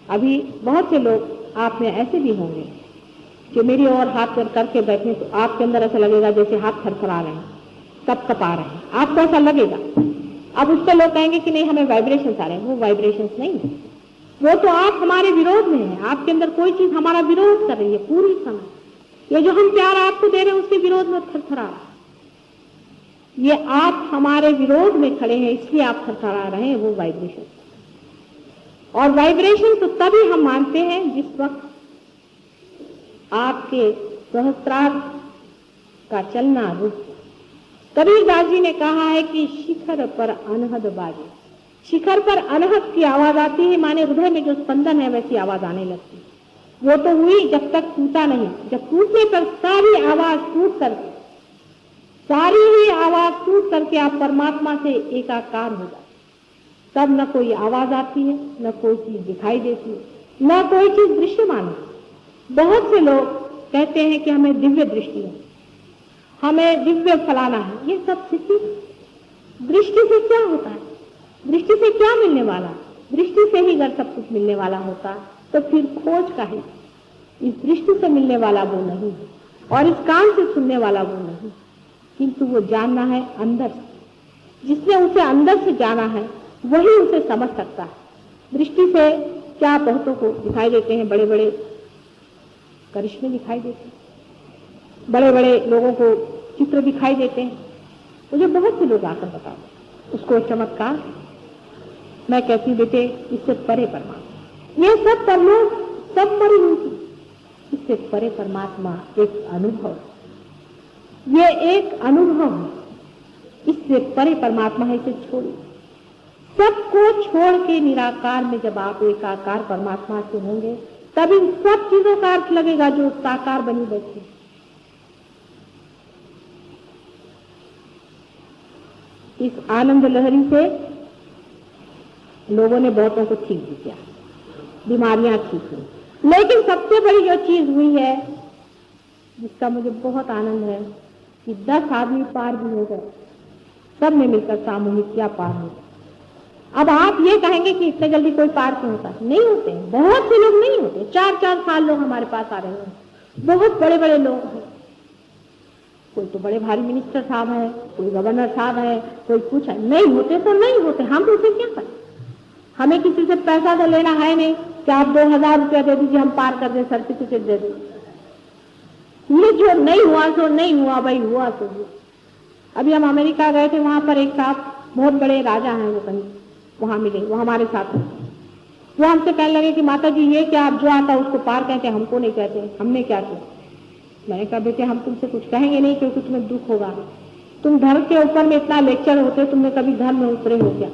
Speaker 1: अभी बहुत से लोग आप में ऐसे भी होंगे जो मेरी ओर हाथ करके बैठे तो आपके अंदर ऐसा लगेगा जैसे हाथ थरथरा रहे हैं, कपकपा रहे हैं, आपको ऐसा लगेगा। अब उस पर लोग कहेंगे कि नहीं हमें वाइब्रेशंस आ रहे हैं। वो वाइब्रेशंस नहीं है, वो तो आप हमारे विरोध में है। आपके अंदर कोई चीज हमारा विरोध कर रही है पूरी समय। ये जो हम प्यार आपको दे रहे हैं उसके विरोध में थरथरा रहा है। ये आप हमारे विरोध में खड़े हैं इसलिए आप थरथरा रहे हैं, वो वाइब्रेशन। और वाइब्रेशन तो तभी हम मानते हैं जिस वक्त आपके सहस्त्रार का चलना रुक। कबीरदास जी ने कहा है कि शिखर पर अनहद बाजे। शिखर पर अनहद की आवाज आती है, माने हृदय में जो स्पंदन है वैसी आवाज आने लगती है। वो तो हुई जब तक टूटा नहीं। जब टूटने पर सारी आवाज टूट करके, सारी ही आवाज टूट करके आप परमात्मा से एकाकार हो जाते, तब न कोई आवाज आती है, न कोई चीज दिखाई देती है, न कोई चीज दृश्यमान है। बहुत से लोग कहते हैं कि हमें दिव्य दृष्टि है, हमें दिव्य फलाना है। ये सब स्थिति दृष्टि से क्या होता है? दृष्टि से क्या मिलने वाला? दृष्टि से ही अगर सब कुछ मिलने वाला होता तो फिर खोज का है। इस दृष्टि से मिलने वाला वो नहीं है और इस कान से सुनने वाला वो नहीं, किंतु वो जानना है अंदर से। जिसने उसे अंदर से जाना है वही उसे समझ सकता है। दृष्टि से क्या बहुतों को दिखाई देते हैं, बड़े बड़े करिश्मे दिखाई देते हैं, बड़े बड़े लोगों को चित्र दिखाई देते हैं। मुझे बहुत से लोग आकर बताते उसको चमत्कार। मैं कहती हूँ बेटे इससे परे परमात्मा, ये सब परलोक सब मरी हुई थी, इससे परे परमात्मा एक अनुभव, ये एक अनुभव है, इससे परे परमात्मा है। इसे छोड़िए, सबको छोड़ के निराकार में जब आप एकाकार परमात्मा से होंगे तब इन सब चीजों का अर्थ लगेगा जो साकार बनी बैठी। इस आनंद लहरी से लोगों ने बहुतों को ठीक भी किया, बीमारियां ठीक हुई। लेकिन सबसे बड़ी जो चीज हुई है जिसका मुझे बहुत आनंद है कि 10 आदमी पार भी हो गए, सब ने मिलकर सामूहिक क्या पार हो। अब आप ये कहेंगे कि इतने जल्दी कोई पार क्यों होता है? नहीं होते, बहुत से लोग नहीं होते। 4-4 साल लोग हमारे पास आ रहे हैं, बहुत बड़े बड़े लोग हैं। कोई तो बड़े भारी मिनिस्टर साहब है, कोई गवर्नर साहब है, कोई कुछ है। नहीं होते तो नहीं होते, हम तो उसे क्या करें? हमें किसी से पैसा तो लेना है नहीं कि आप 2000 रुपया दे दीजिए हम पार कर दें, सर्टिफिकेट दे दें। ये जो नहीं हुआ सो नहीं हुआ भाई, हुआ तो हुआ। अभी हम अमेरिका गए थे, वहां पर एक साहब बहुत बड़े राजा हैं, वो कहीं वहां मिले, वो हमारे साथ हैं। वो हमसे कहने लगे कि माता जी ये क्या आप जो आता उसको पार कहते, हमको नहीं कहते, हमने क्या किया? मैंने कहा बेटे हम तुमसे कुछ कहेंगे नहीं क्योंकि तुम्हें दुख होगा। तुम धर्म के ऊपर में इतना लेक्चर होते, तुमने कभी धर्म में उतरे हो क्या?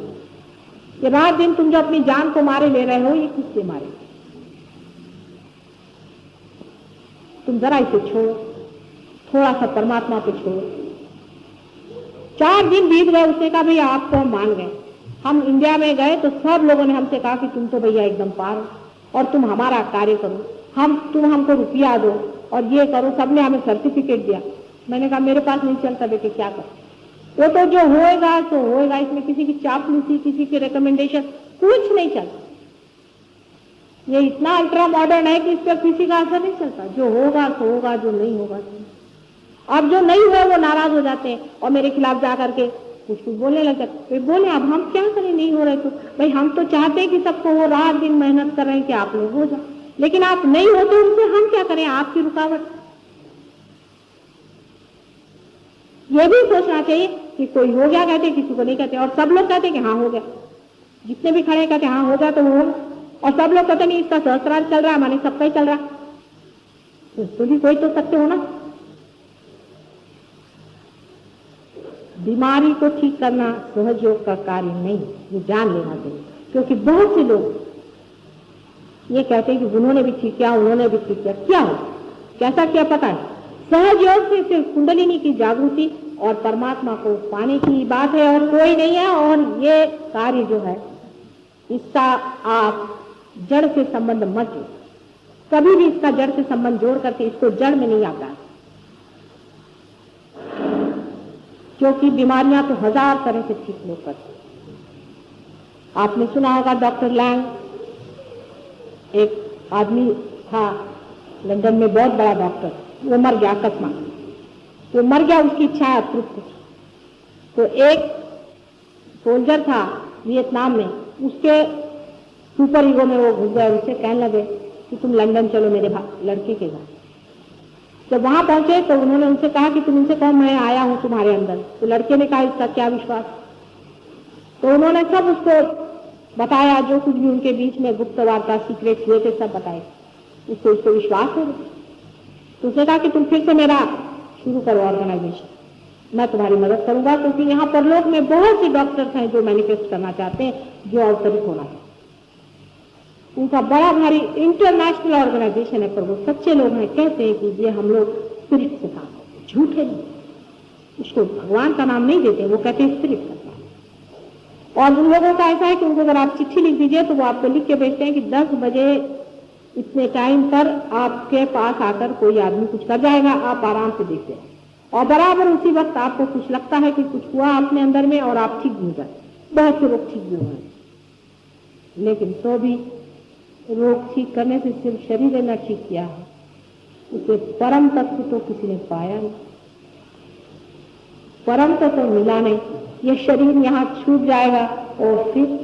Speaker 1: ये रात दिन तुम जो अपनी जान को मारे ले रहे हो, ये किससे मारे? तुम जरा इसे छोड़ो, थोड़ा सा परमात्मा पे छोड़ो, 4 दिन बीत गए, उसने कहा भैया आप तो हम मान गए। हम इंडिया में गए तो सब लोगों ने हमसे कहा कि तुम तो भैया एकदम पार हो और तुम हमारा कार्य करो, तुम हमको रुपया दो और ये करो। सबने हमें सर्टिफिकेट दिया। मैंने कहा मेरे पास नहीं चलता बेटे, क्या करो? वो तो जो होएगा तो होएगा, इसमें किसी की चापलूसी, किसी की रिकमेंडेशन कुछ नहीं चलता। ये इतना अल्ट्रा मॉडर्न है कि इस पर किसी का असर नहीं चलता। जो होगा तो होगा, जो नहीं होगा तो नहीं। अब जो नहीं हुआ वो नाराज हो जाते हैं और मेरे खिलाफ जा करके कुछ बोलने लग जाते। बोले अब हम क्या करें, नहीं हो रहे तो भाई हम तो चाहते हैं कि सबको वो रात दिन मेहनत कर रहे हैं कि आप लोग हो जाए, लेकिन आप नहीं हो तो उनसे हम क्या करें, आपकी रुकावट। ये भी सोचना चाहिए कि कोई हो गया कहते, किसी को नहीं कहते, और सब लोग कहते कि हाँ हो गया। जितने भी खड़े कहते हाँ हो गया तो वो, और सब लोग कहते नहीं इसका सहस्त्रार्थ चल रहा है, माने सबका ही चल रहा। तो भी कोई तो सत्य हो ना। बीमारी को ठीक करना सहयोग का कार्य नहीं, ये जान लेना चाहिए। क्योंकि बहुत से लोग ये कहते हैं कि उन्होंने भी ठीक किया, उन्होंने भी ठीक किया। क्या हो, कैसा क्या पता है? सहयोग से सिर्फ कुंडलिनी की जागृति और परमात्मा को पाने की बात है और कोई नहीं है। और ये कार्य जो है इसका आप जड़ से संबंध मत जोड़, कभी भी इसका जड़ से संबंध जोड़ करके इसको जड़ में नहीं आता, क्योंकि बीमारियां तो 1000 तरह से ठीक लोग करते। आपने सुना होगा डॉक्टर लैंग, एक आदमी था लंदन में, बहुत बड़ा डॉक्टर, वो मर गया अकस्मात। वो मर गया, उसकी इच्छा अतृप्त। तो एक सोल्जर था वियतनाम में, उसके सुपर ईगो में वो घुस गए। उससे कहने लगे कि तुम लंदन चलो मेरे लड़के के घर। जब वहां पहुंचे तो उन्होंने उनसे कहा कि तुम उनसे कहो मैं आया हूं तुम्हारे अंदर। तो लड़के ने कहा इसका क्या विश्वास। तो उन्होंने सब उसको बताया, जो कुछ भी उनके बीच में गुप्त वार्ता सीक्रेट हुए थे सब बताए। उसको विश्वास हो। तो उसने कहा कि तुम फिर से मेरा शुरू करो ऑर्गेनाइजेशन, मैं तुम्हारी मदद करूंगा, क्योंकि यहाँ परलोक में बहुत से डॉक्टर्स हैं जो मैनिफेस्ट करना चाहते हैं, जो अवतरित होना है। उनका बड़ा भारी इंटरनेशनल ऑर्गेनाइजेशन है, पर वो सच्चे लोग हैं। कहते हैं कि ये हम लोग स्पिरिट से काम करते, झूठे नहीं, उसको भगवान का नाम नहीं देते, वो कहते हैं स्पिरिट का काम। और उन लोगों का ऐसा है कि उनको अगर आप चिट्ठी लिख दीजिए तो वो आपको लिख के भेजते हैं कि 10 बजे इतने टाइम पर आपके पास आकर कोई आदमी कुछ कर जाएगा, आप आराम से देखते हैं। और बराबर उसी वक्त आपको कुछ लगता है कि कुछ हुआ अपने अंदर में और आप ठीक भी हो जाए। बहुत से लोग ठीक भी हुए, लेकिन तो भी रोग ठीक करने से सिर्फ शरीर ने ठीक किया है, उसे परम तत्व तो किसी ने पाया नहीं, परम तत्व तो मिला नहीं। ये शरीर यहाँ छूट जाएगा और फिर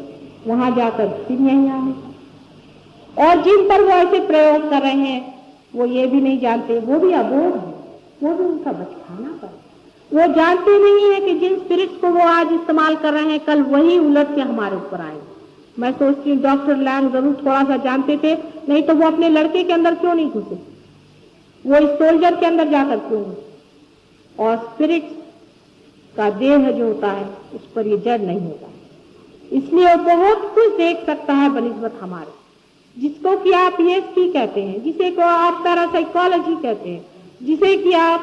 Speaker 1: वहां जाकर फिर यहीं आएगा। और जिन पर वो ऐसे प्रयोग कर रहे हैं वो ये भी नहीं जानते, वो भी अबोध है, वो भी उनका बचकाना पर। वो जानते नहीं है कि जिन स्पिरिट्स को वो आज इस्तेमाल कर रहे हैं कल वही उलट के हमारे ऊपर आएंगे। मैं सोचती हूँ डॉक्टर लैंग जरूर थोड़ा सा जानते थे, नहीं तो वो अपने लड़के के अंदर क्यों नहीं घुसे, वो इस सोल्जर के अंदर जाकर क्यों नहीं। और स्पिरिट का देह जो होता है उस पर ये जड़ नहीं होता, इसलिए वो बहुत कुछ देख सकता है बनिस्बत हमारे, जिसको कि आप ESP कहते हैं, जिसे को आप पैरासाइकोलॉजी कहते हैं, जिसे कि आप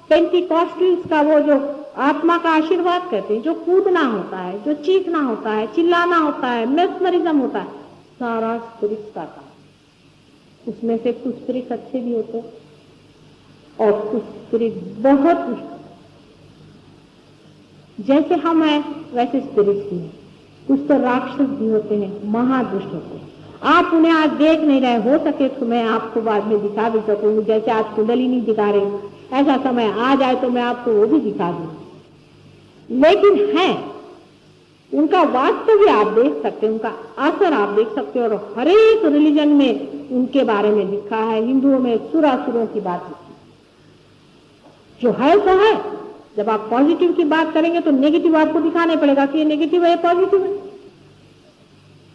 Speaker 1: पेंटिकॉस्टल्स का वो जो आत्मा का आशीर्वाद कहते हैं, जो कूदना होता है, जो चीखना होता है, चिल्लाना होता है, मेस्मरिज्म होता है, सारा स्पिरिट का काम। उसमें से कुछ स्पिरिट अच्छे भी होते और कुछ स्पिरिट बहुत दुष्ट। जैसे हम हैं वैसे स्पिरिट भी हैं, कुछ तो राक्षस भी होते हैं, महादुष्ट होते हैं। आप उन्हें आज देख नहीं रहे, हो सके तो मैं आपको बाद में दिखा भी सकूंगी, जैसे आज कुंडलिनी दिखा रही, ऐसा समय आ जाए तो मैं आपको वो भी दिखा दूंगी। लेकिन है, उनका वास्तव आप देख सकते हैं, उनका असर आप देख सकते हैं। और हर एक रिलीजन में उनके बारे में लिखा है। हिंदुओं में सुरासुरों की बात लिखी, जो है तो है। जब आप पॉजिटिव की बात करेंगे तो नेगेटिव आपको दिखाना पड़ेगा कि ये नेगेटिव है, पॉजिटिव है।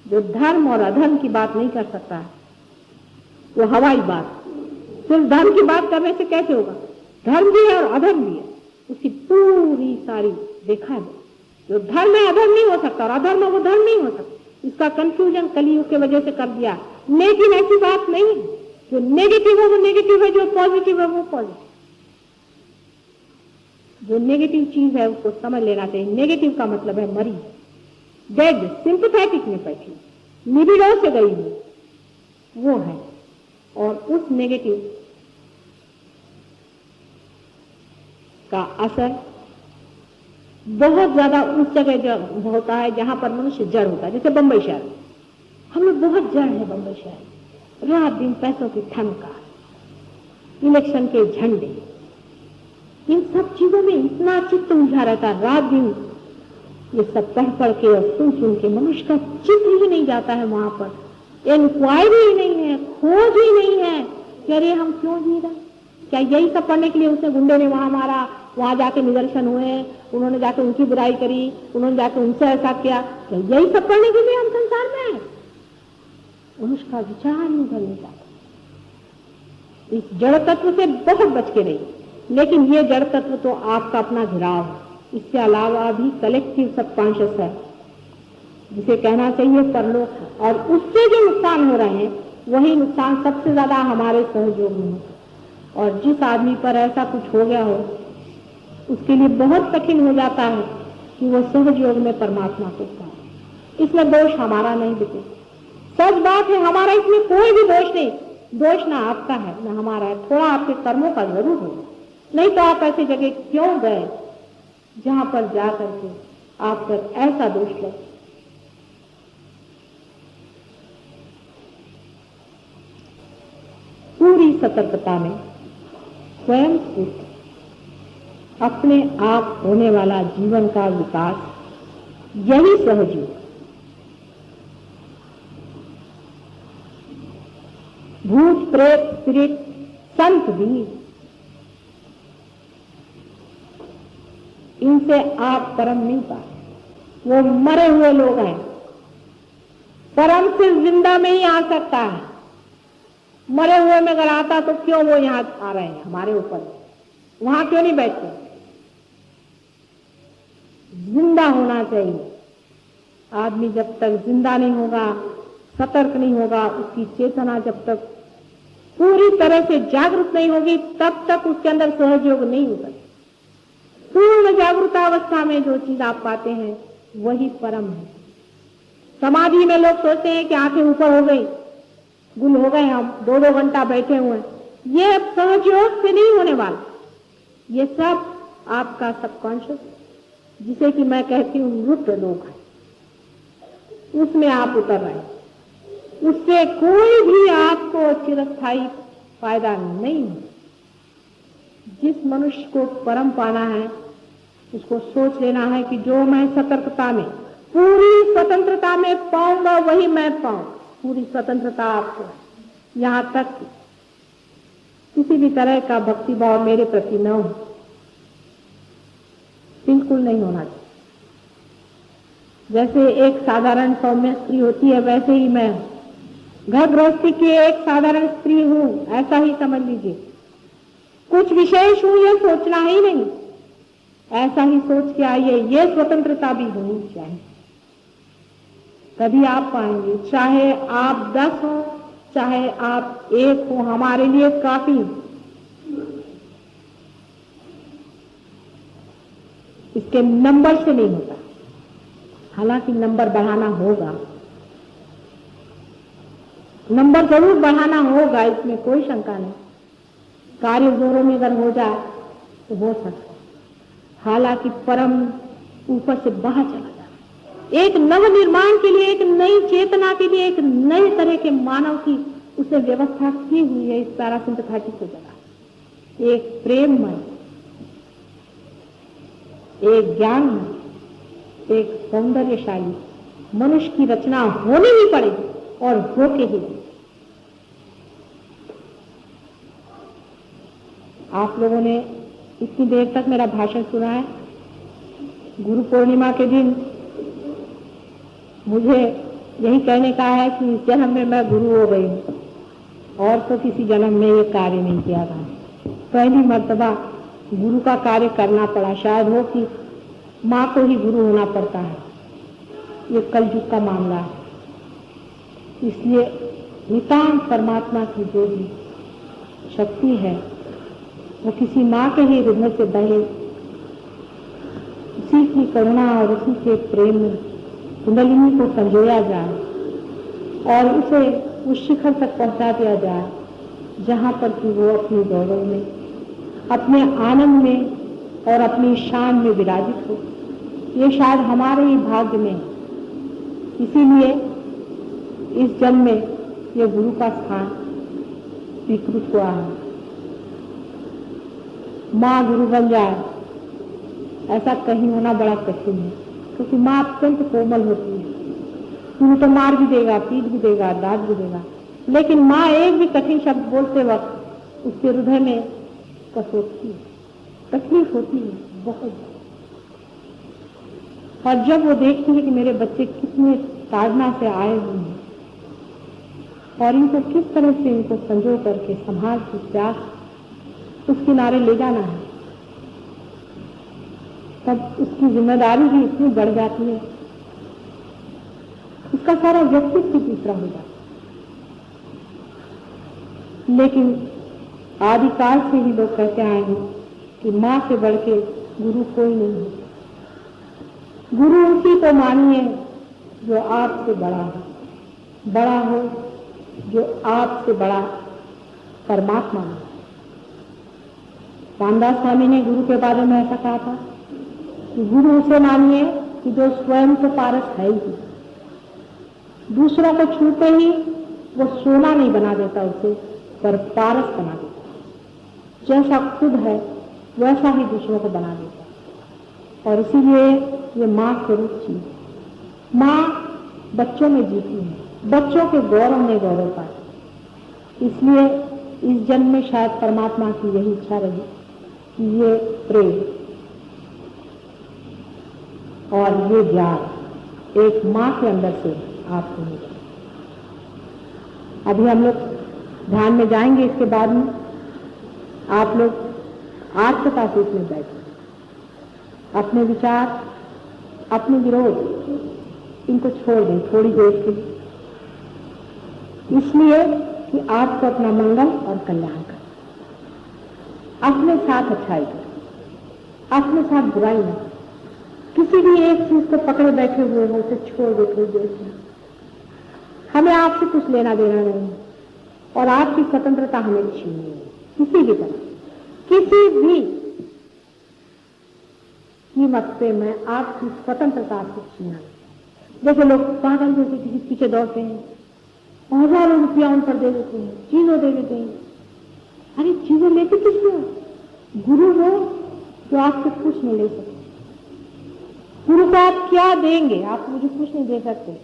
Speaker 1: जो धर्म और अधर्म की बात नहीं कर सकता है वो हवाई बात। सिर्फ धर्म की बात करने से कैसे होगा, धर्म भी है और अधर्म भी है, उसकी पूरी सारी देखा है। जो धर्म है अधर्म नहीं हो सकता और अधर्म है वो धर्म नहीं हो सकता। इसका कंफ्यूजन कलयुग की वजह से कर दिया। लेकिन ऐसी बात नहीं है, जो नेगेटिव है वो नेगेटिव है, जो पॉजिटिव है वो पॉजिटिव। जो नेगेटिव चीज है उसको समझ लेना चाहिए। नेगेटिव का मतलब है मरी, डेड, सिंपैथेटिक में बैठी, लिबिडो से गई हुई, वो है। और उस नेगेटिव का असर बहुत ज्यादा उस जगह होता है जहां पर मनुष्य जड़ होता है, जैसे बंबई शहर। हम लोग बहुत जड़ है बंबई शहर, रात दिन पैसों की ठनका, इलेक्शन के झंडे, इन सब चीजों में इतना चित्त उलझा रहता है रात दिन। ये सब पढ़ पढ़ के और सुन सुन के मनुष्य का चित्त ही नहीं जाता है वहां पर, इंक्वायरी ही नहीं है, खोज ही नहीं है कि अरे हम क्यों जी रहे। क्या यही सब पढ़ने के लिए उसने गुंडे ने वहां मारा, वहां जाके निदर्शन हुए, उन्होंने जाके उनकी बुराई करी, उन्होंने जाके उनसे ऐसा किया, क्या यही सब पढ़ने के लिए हम संसार में हैं? मनुष्य का विचार ही उधर नहीं जाता। इस जड़ तत्व से बहुत बच के रहिए, लेकिन ये जड़ तत्व तो आपका अपना घिराव है। इसके अलावा भी कलेक्टिव सबकॉन्शियस है जिसे कहना चाहिए परलोक है, और उससे जो नुकसान हो रहे हैं वही नुकसान सबसे ज्यादा हमारे सहयोग में है। और जिस आदमी पर ऐसा कुछ हो गया हो उसके लिए बहुत कठिन हो जाता है कि वो सहयोग में परमात्मा को पाए। इसमें दोष हमारा नहीं बिके, सच बात है, हमारा इसमें कोई भी दोष नहीं। दोष ना आपका है ना हमारा है, थोड़ा आपके कर्मों का जरूर होगा, नहीं तो आप ऐसी जगह क्यों गए जहां पर जा करके आप पर ऐसा दोष लगे। पूरी सतर्कता में स्वयं स्फूर्ति, अपने आप होने वाला जीवन का विकास, यही सहयोग। भूत प्रेत स्पिरिट संत भी, इनसे आप परम नहीं पाए। वो मरे हुए लोग हैं, परम सिर्फ जिंदा में ही आ सकता है। मरे हुए में अगर आता तो क्यों वो यहां आ रहे हैं हमारे ऊपर, वहां क्यों नहीं बैठते? जिंदा होना चाहिए आदमी। जब तक जिंदा नहीं होगा, सतर्क नहीं होगा, उसकी चेतना जब तक पूरी तरह से जागरूक नहीं होगी, तब तक उसके अंदर सहयोग नहीं हो सकता। पूर्ण जागरूकतावस्था में जो चीज आप पाते हैं वही परम है। समाधि में लोग सोचते हैं कि आंखें ऊपर हो गई, गुल हो गए, हम 2-2 घंटा बैठे हुए हैं। ये सहयोग से नहीं होने वाला। ये सब आपका सबकॉन्शियस, जिसे कि मैं कहती हूँ मृत लोग है, उसमें आप उतर रहे हैं। उससे कोई भी आपको चिरस्थायी फायदा नहीं है। जिस मनुष्य को परम पाना है उसको सोच लेना है कि जो मैं सतर्कता में, पूरी स्वतंत्रता में पाऊंगा वही मैं पाऊं। पूरी स्वतंत्रता आपको है। यहां तक किसी भी तरह का भक्ति भाव मेरे प्रति न हो, बिल्कुल नहीं होना चाहिए। जैसे एक साधारण सौम्य स्त्री होती है वैसे ही मैं घर गृहस्थी की एक साधारण स्त्री हूं, ऐसा ही समझ लीजिए। कुछ विशेष हूं ये सोचना ही नहीं, ऐसा ही सोच के आइए। ये स्वतंत्रता भी होनी चाहिए, तभी आप पाएंगे। चाहे आप 10 हो, चाहे आप 1 हो, हमारे लिए काफी। इसके नंबर से नहीं होता, हालांकि नंबर बढ़ाना होगा, नंबर जरूर बढ़ाना होगा, इसमें कोई शंका नहीं। कार्य जोरों में अगर हो जाए तो हो सकता है, हालांकि परम ऊपर से बाहर चला जाए। एक नव निर्माण के लिए, एक नई चेतना के लिए, एक नए तरह के मानव की उसने व्यवस्था की हुई है इस पैरासिम्पैथेटिक की जगह। एक प्रेममय, एक ज्ञानमय, एक सौंदर्यशाली मनुष्य की रचना होनी ही पड़ेगी और होके ही। आप लोगों ने इतनी देर तक मेरा भाषण सुना है। गुरु पूर्णिमा के दिन मुझे यही कहने का है कि इस जन्म में मैं गुरु हो गई हूँ, और तो किसी जन्म में ये कार्य नहीं किया था। पहली मर्तबा गुरु का कार्य करना पड़ा। शायद हो कि माँ को ही गुरु होना पड़ता है, ये कलयुग का मामला है। इसलिए नितांत परमात्मा की जो भी शक्ति है वो किसी माँ के ही हृदय से बहे उसी की करुणा और उसी के प्रेम में कुंडलिनी को संजोया जाए और उसे उस शिखर तक पहुंचा दिया जाए जहां पर कि वो अपने गौरव में, अपने आनंद में और अपनी शान में विराजित हो। ये शायद हमारे ही भाग्य में, इसीलिए इस जन्म में ये गुरु का स्थान स्वीकृत हुआ है। माँ गुरु बन जाए ऐसा कहीं होना बड़ा कठिन है, क्योंकि माँ अत्यंत कोमल होती है। गुरु तो मार भी देगा, पीट भी देगा, डांट भी देगा, लेकिन माँ एक भी कठिन शब्द बोलते वक्त उसके हृदय में कसोटती है, तकलीफ होती है बहुत। और जब वो देखती है कि मेरे बच्चे कितने ताड़ना से आए हुए हैं और इनको किस तरह से इनको संजो करके संभाल के प्यास उस किनारे ले जाना है, तब उसकी जिम्मेदारी भी इतनी बढ़ जाती है, उसका सारा व्यक्तित्व दूसरा हो जाता है। लेकिन आदिकाल से ही लोग कहते आए हैं कि माँ से बढ़ के गुरु कोई नहीं है। गुरु उसी को मानिए जो आपसे बड़ा हो जो आपसे बड़ा परमात्मा है। रामदास स्वामी ने गुरु के बारे में ऐसा कहा था कि गुरु उसे मानिए कि जो स्वयं तो पारस है ही, दूसरों को छूते ही वो सोना नहीं बना देता उसे, पर पारस बना देता। जैसा खुद है वैसा ही दूसरों को बना देता। और इसीलिए ये माँ स्वरूप चीज, माँ बच्चों में जीती है, बच्चों के गौरव में गौरव पाए। इसलिए इस जन्म में शायद परमात्मा की यही इच्छा रही कि ये प्रेम और ये ज्ञान एक माँ के अंदर से आपको मिले। अभी हम लोग ध्यान में जाएंगे, इसके बाद में आप लोग आज के पास में बैठे, अपने विचार, अपने विरोध इनको छोड़ दें थोड़ी देर के लिए, इसलिए कि आपको अपना मंगल और कल्याण कर, अपने साथ अच्छाई कर, अपने साथ बुराई न, किसी भी एक चीज को पकड़े बैठे हुए हो उसे छोड़ दो थोड़ी देर से। हमें आपसे कुछ लेना देना नहीं और आपकी स्वतंत्रता हमें छीननी है, किसी भी तरह, किसी भी कीमत पे मैं आपकी स्वतंत्रता से छीना। जैसे लोग पागल जैसे किसी पीछे दौड़ते हैं, हजारों रुपया उन पर दे देते हैं, चीजों दे देते हैं। अरे चीजें लेते किससे हो? गुरु हो जो आपसे कुछ नहीं ले सकते। गुरु को आप क्या देंगे? आप मुझे कुछ नहीं दे सकते,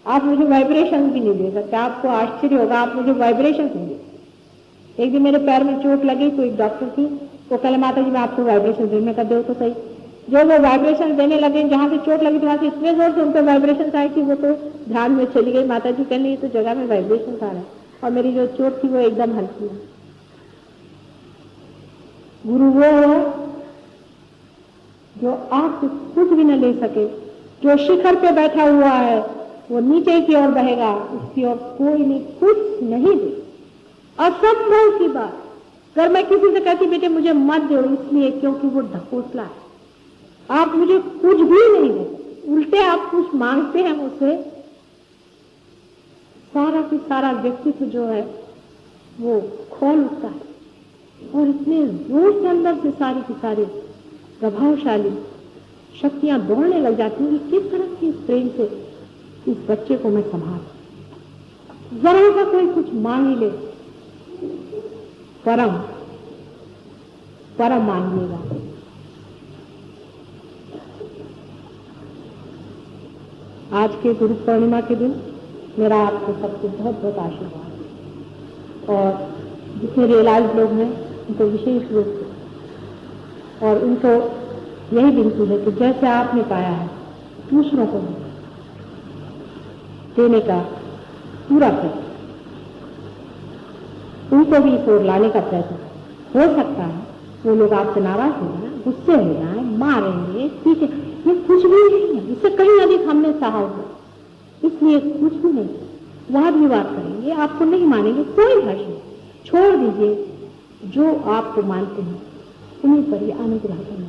Speaker 1: आप मुझे वाइब्रेशन भी नहीं दे सकते। आपको आश्चर्य होगा, आप मुझे वाइब्रेशन नहीं दे सकते। एक दिन मेरे पैर में चोट लगी तो एक डॉक्टर थी, वो कल माता जी मैं आपको वाइब्रेशन देने का दो तो सही। जो वो वाइब्रेशन देने लगे, जहां से चोट लगी वहां से इतने जोर से उनको वाइब्रेशन आए कि वो तो ध्यान में चली गई। माता जी कहने तो जगह में वाइब्रेशन आ रहा है और मेरी जो चोट थी वो एकदम हल्की है। गुरु वो है जो आपसे कुछ भी न ले सके, जो शिखर पे बैठा हुआ है वो नीचे की ओर बहेगा, उसकी ओर कोई नहीं कुछ नहीं दे। असंभव की बात। अगर मैं किसी से कहती बेटे मुझे मत दो, इसलिए क्योंकि वो ढकोसला है, आप मुझे कुछ भी नहीं देते, उल्टे आप कुछ मांगते हैं मुझसे, सारा की सारा व्यक्तित्व जो है वो खोल उठता है और इतने जोर से अंदर से सारी की सारी प्रभावशाली शक्तियां दौड़ने लग जाती हैं कि किस तरह की इस प्रेम से इस बच्चे को मैं संभाल। जरा सा कोई कुछ मांग ही ले, परम परम मांगिएगा। आज के गुरु पूर्णिमा के दिन मेरा आपको सबको बहुत बहुत आशीर्वाद, और जितने रियलाइज लोग हैं उनको विशेष रूप से, और उनको यही विनती है कि जैसे आपने पाया है दूसरों को देने का पूरा प्रयत्न, उनको भी इस ओर लाने का प्रयत्न। हो सकता है वो लोग आपसे नाराज हो जाए, गुस्से हो जाए, मारेंगे, पीछे, ये कुछ भी नहीं है, इससे कहीं अधिक हमने सहा हो, इसलिए कुछ भी नहीं, वाद विवाद करेंगे, आपको नहीं मानेंगे, कोई हर्ष नहीं, छोड़ दीजिए। जो आपको मानते हैं उन्हीं पर ही अनुग्रह करना,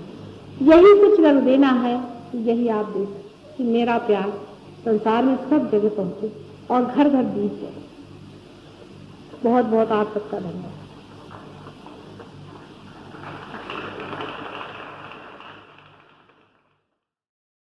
Speaker 1: यही कुछ रंग देना है, यही आप दे सकते कि मेरा प्यार संसार में सब जगह पहुंचे और घर घर दीप जाए। बहुत बहुत आप सबका धन्यवाद।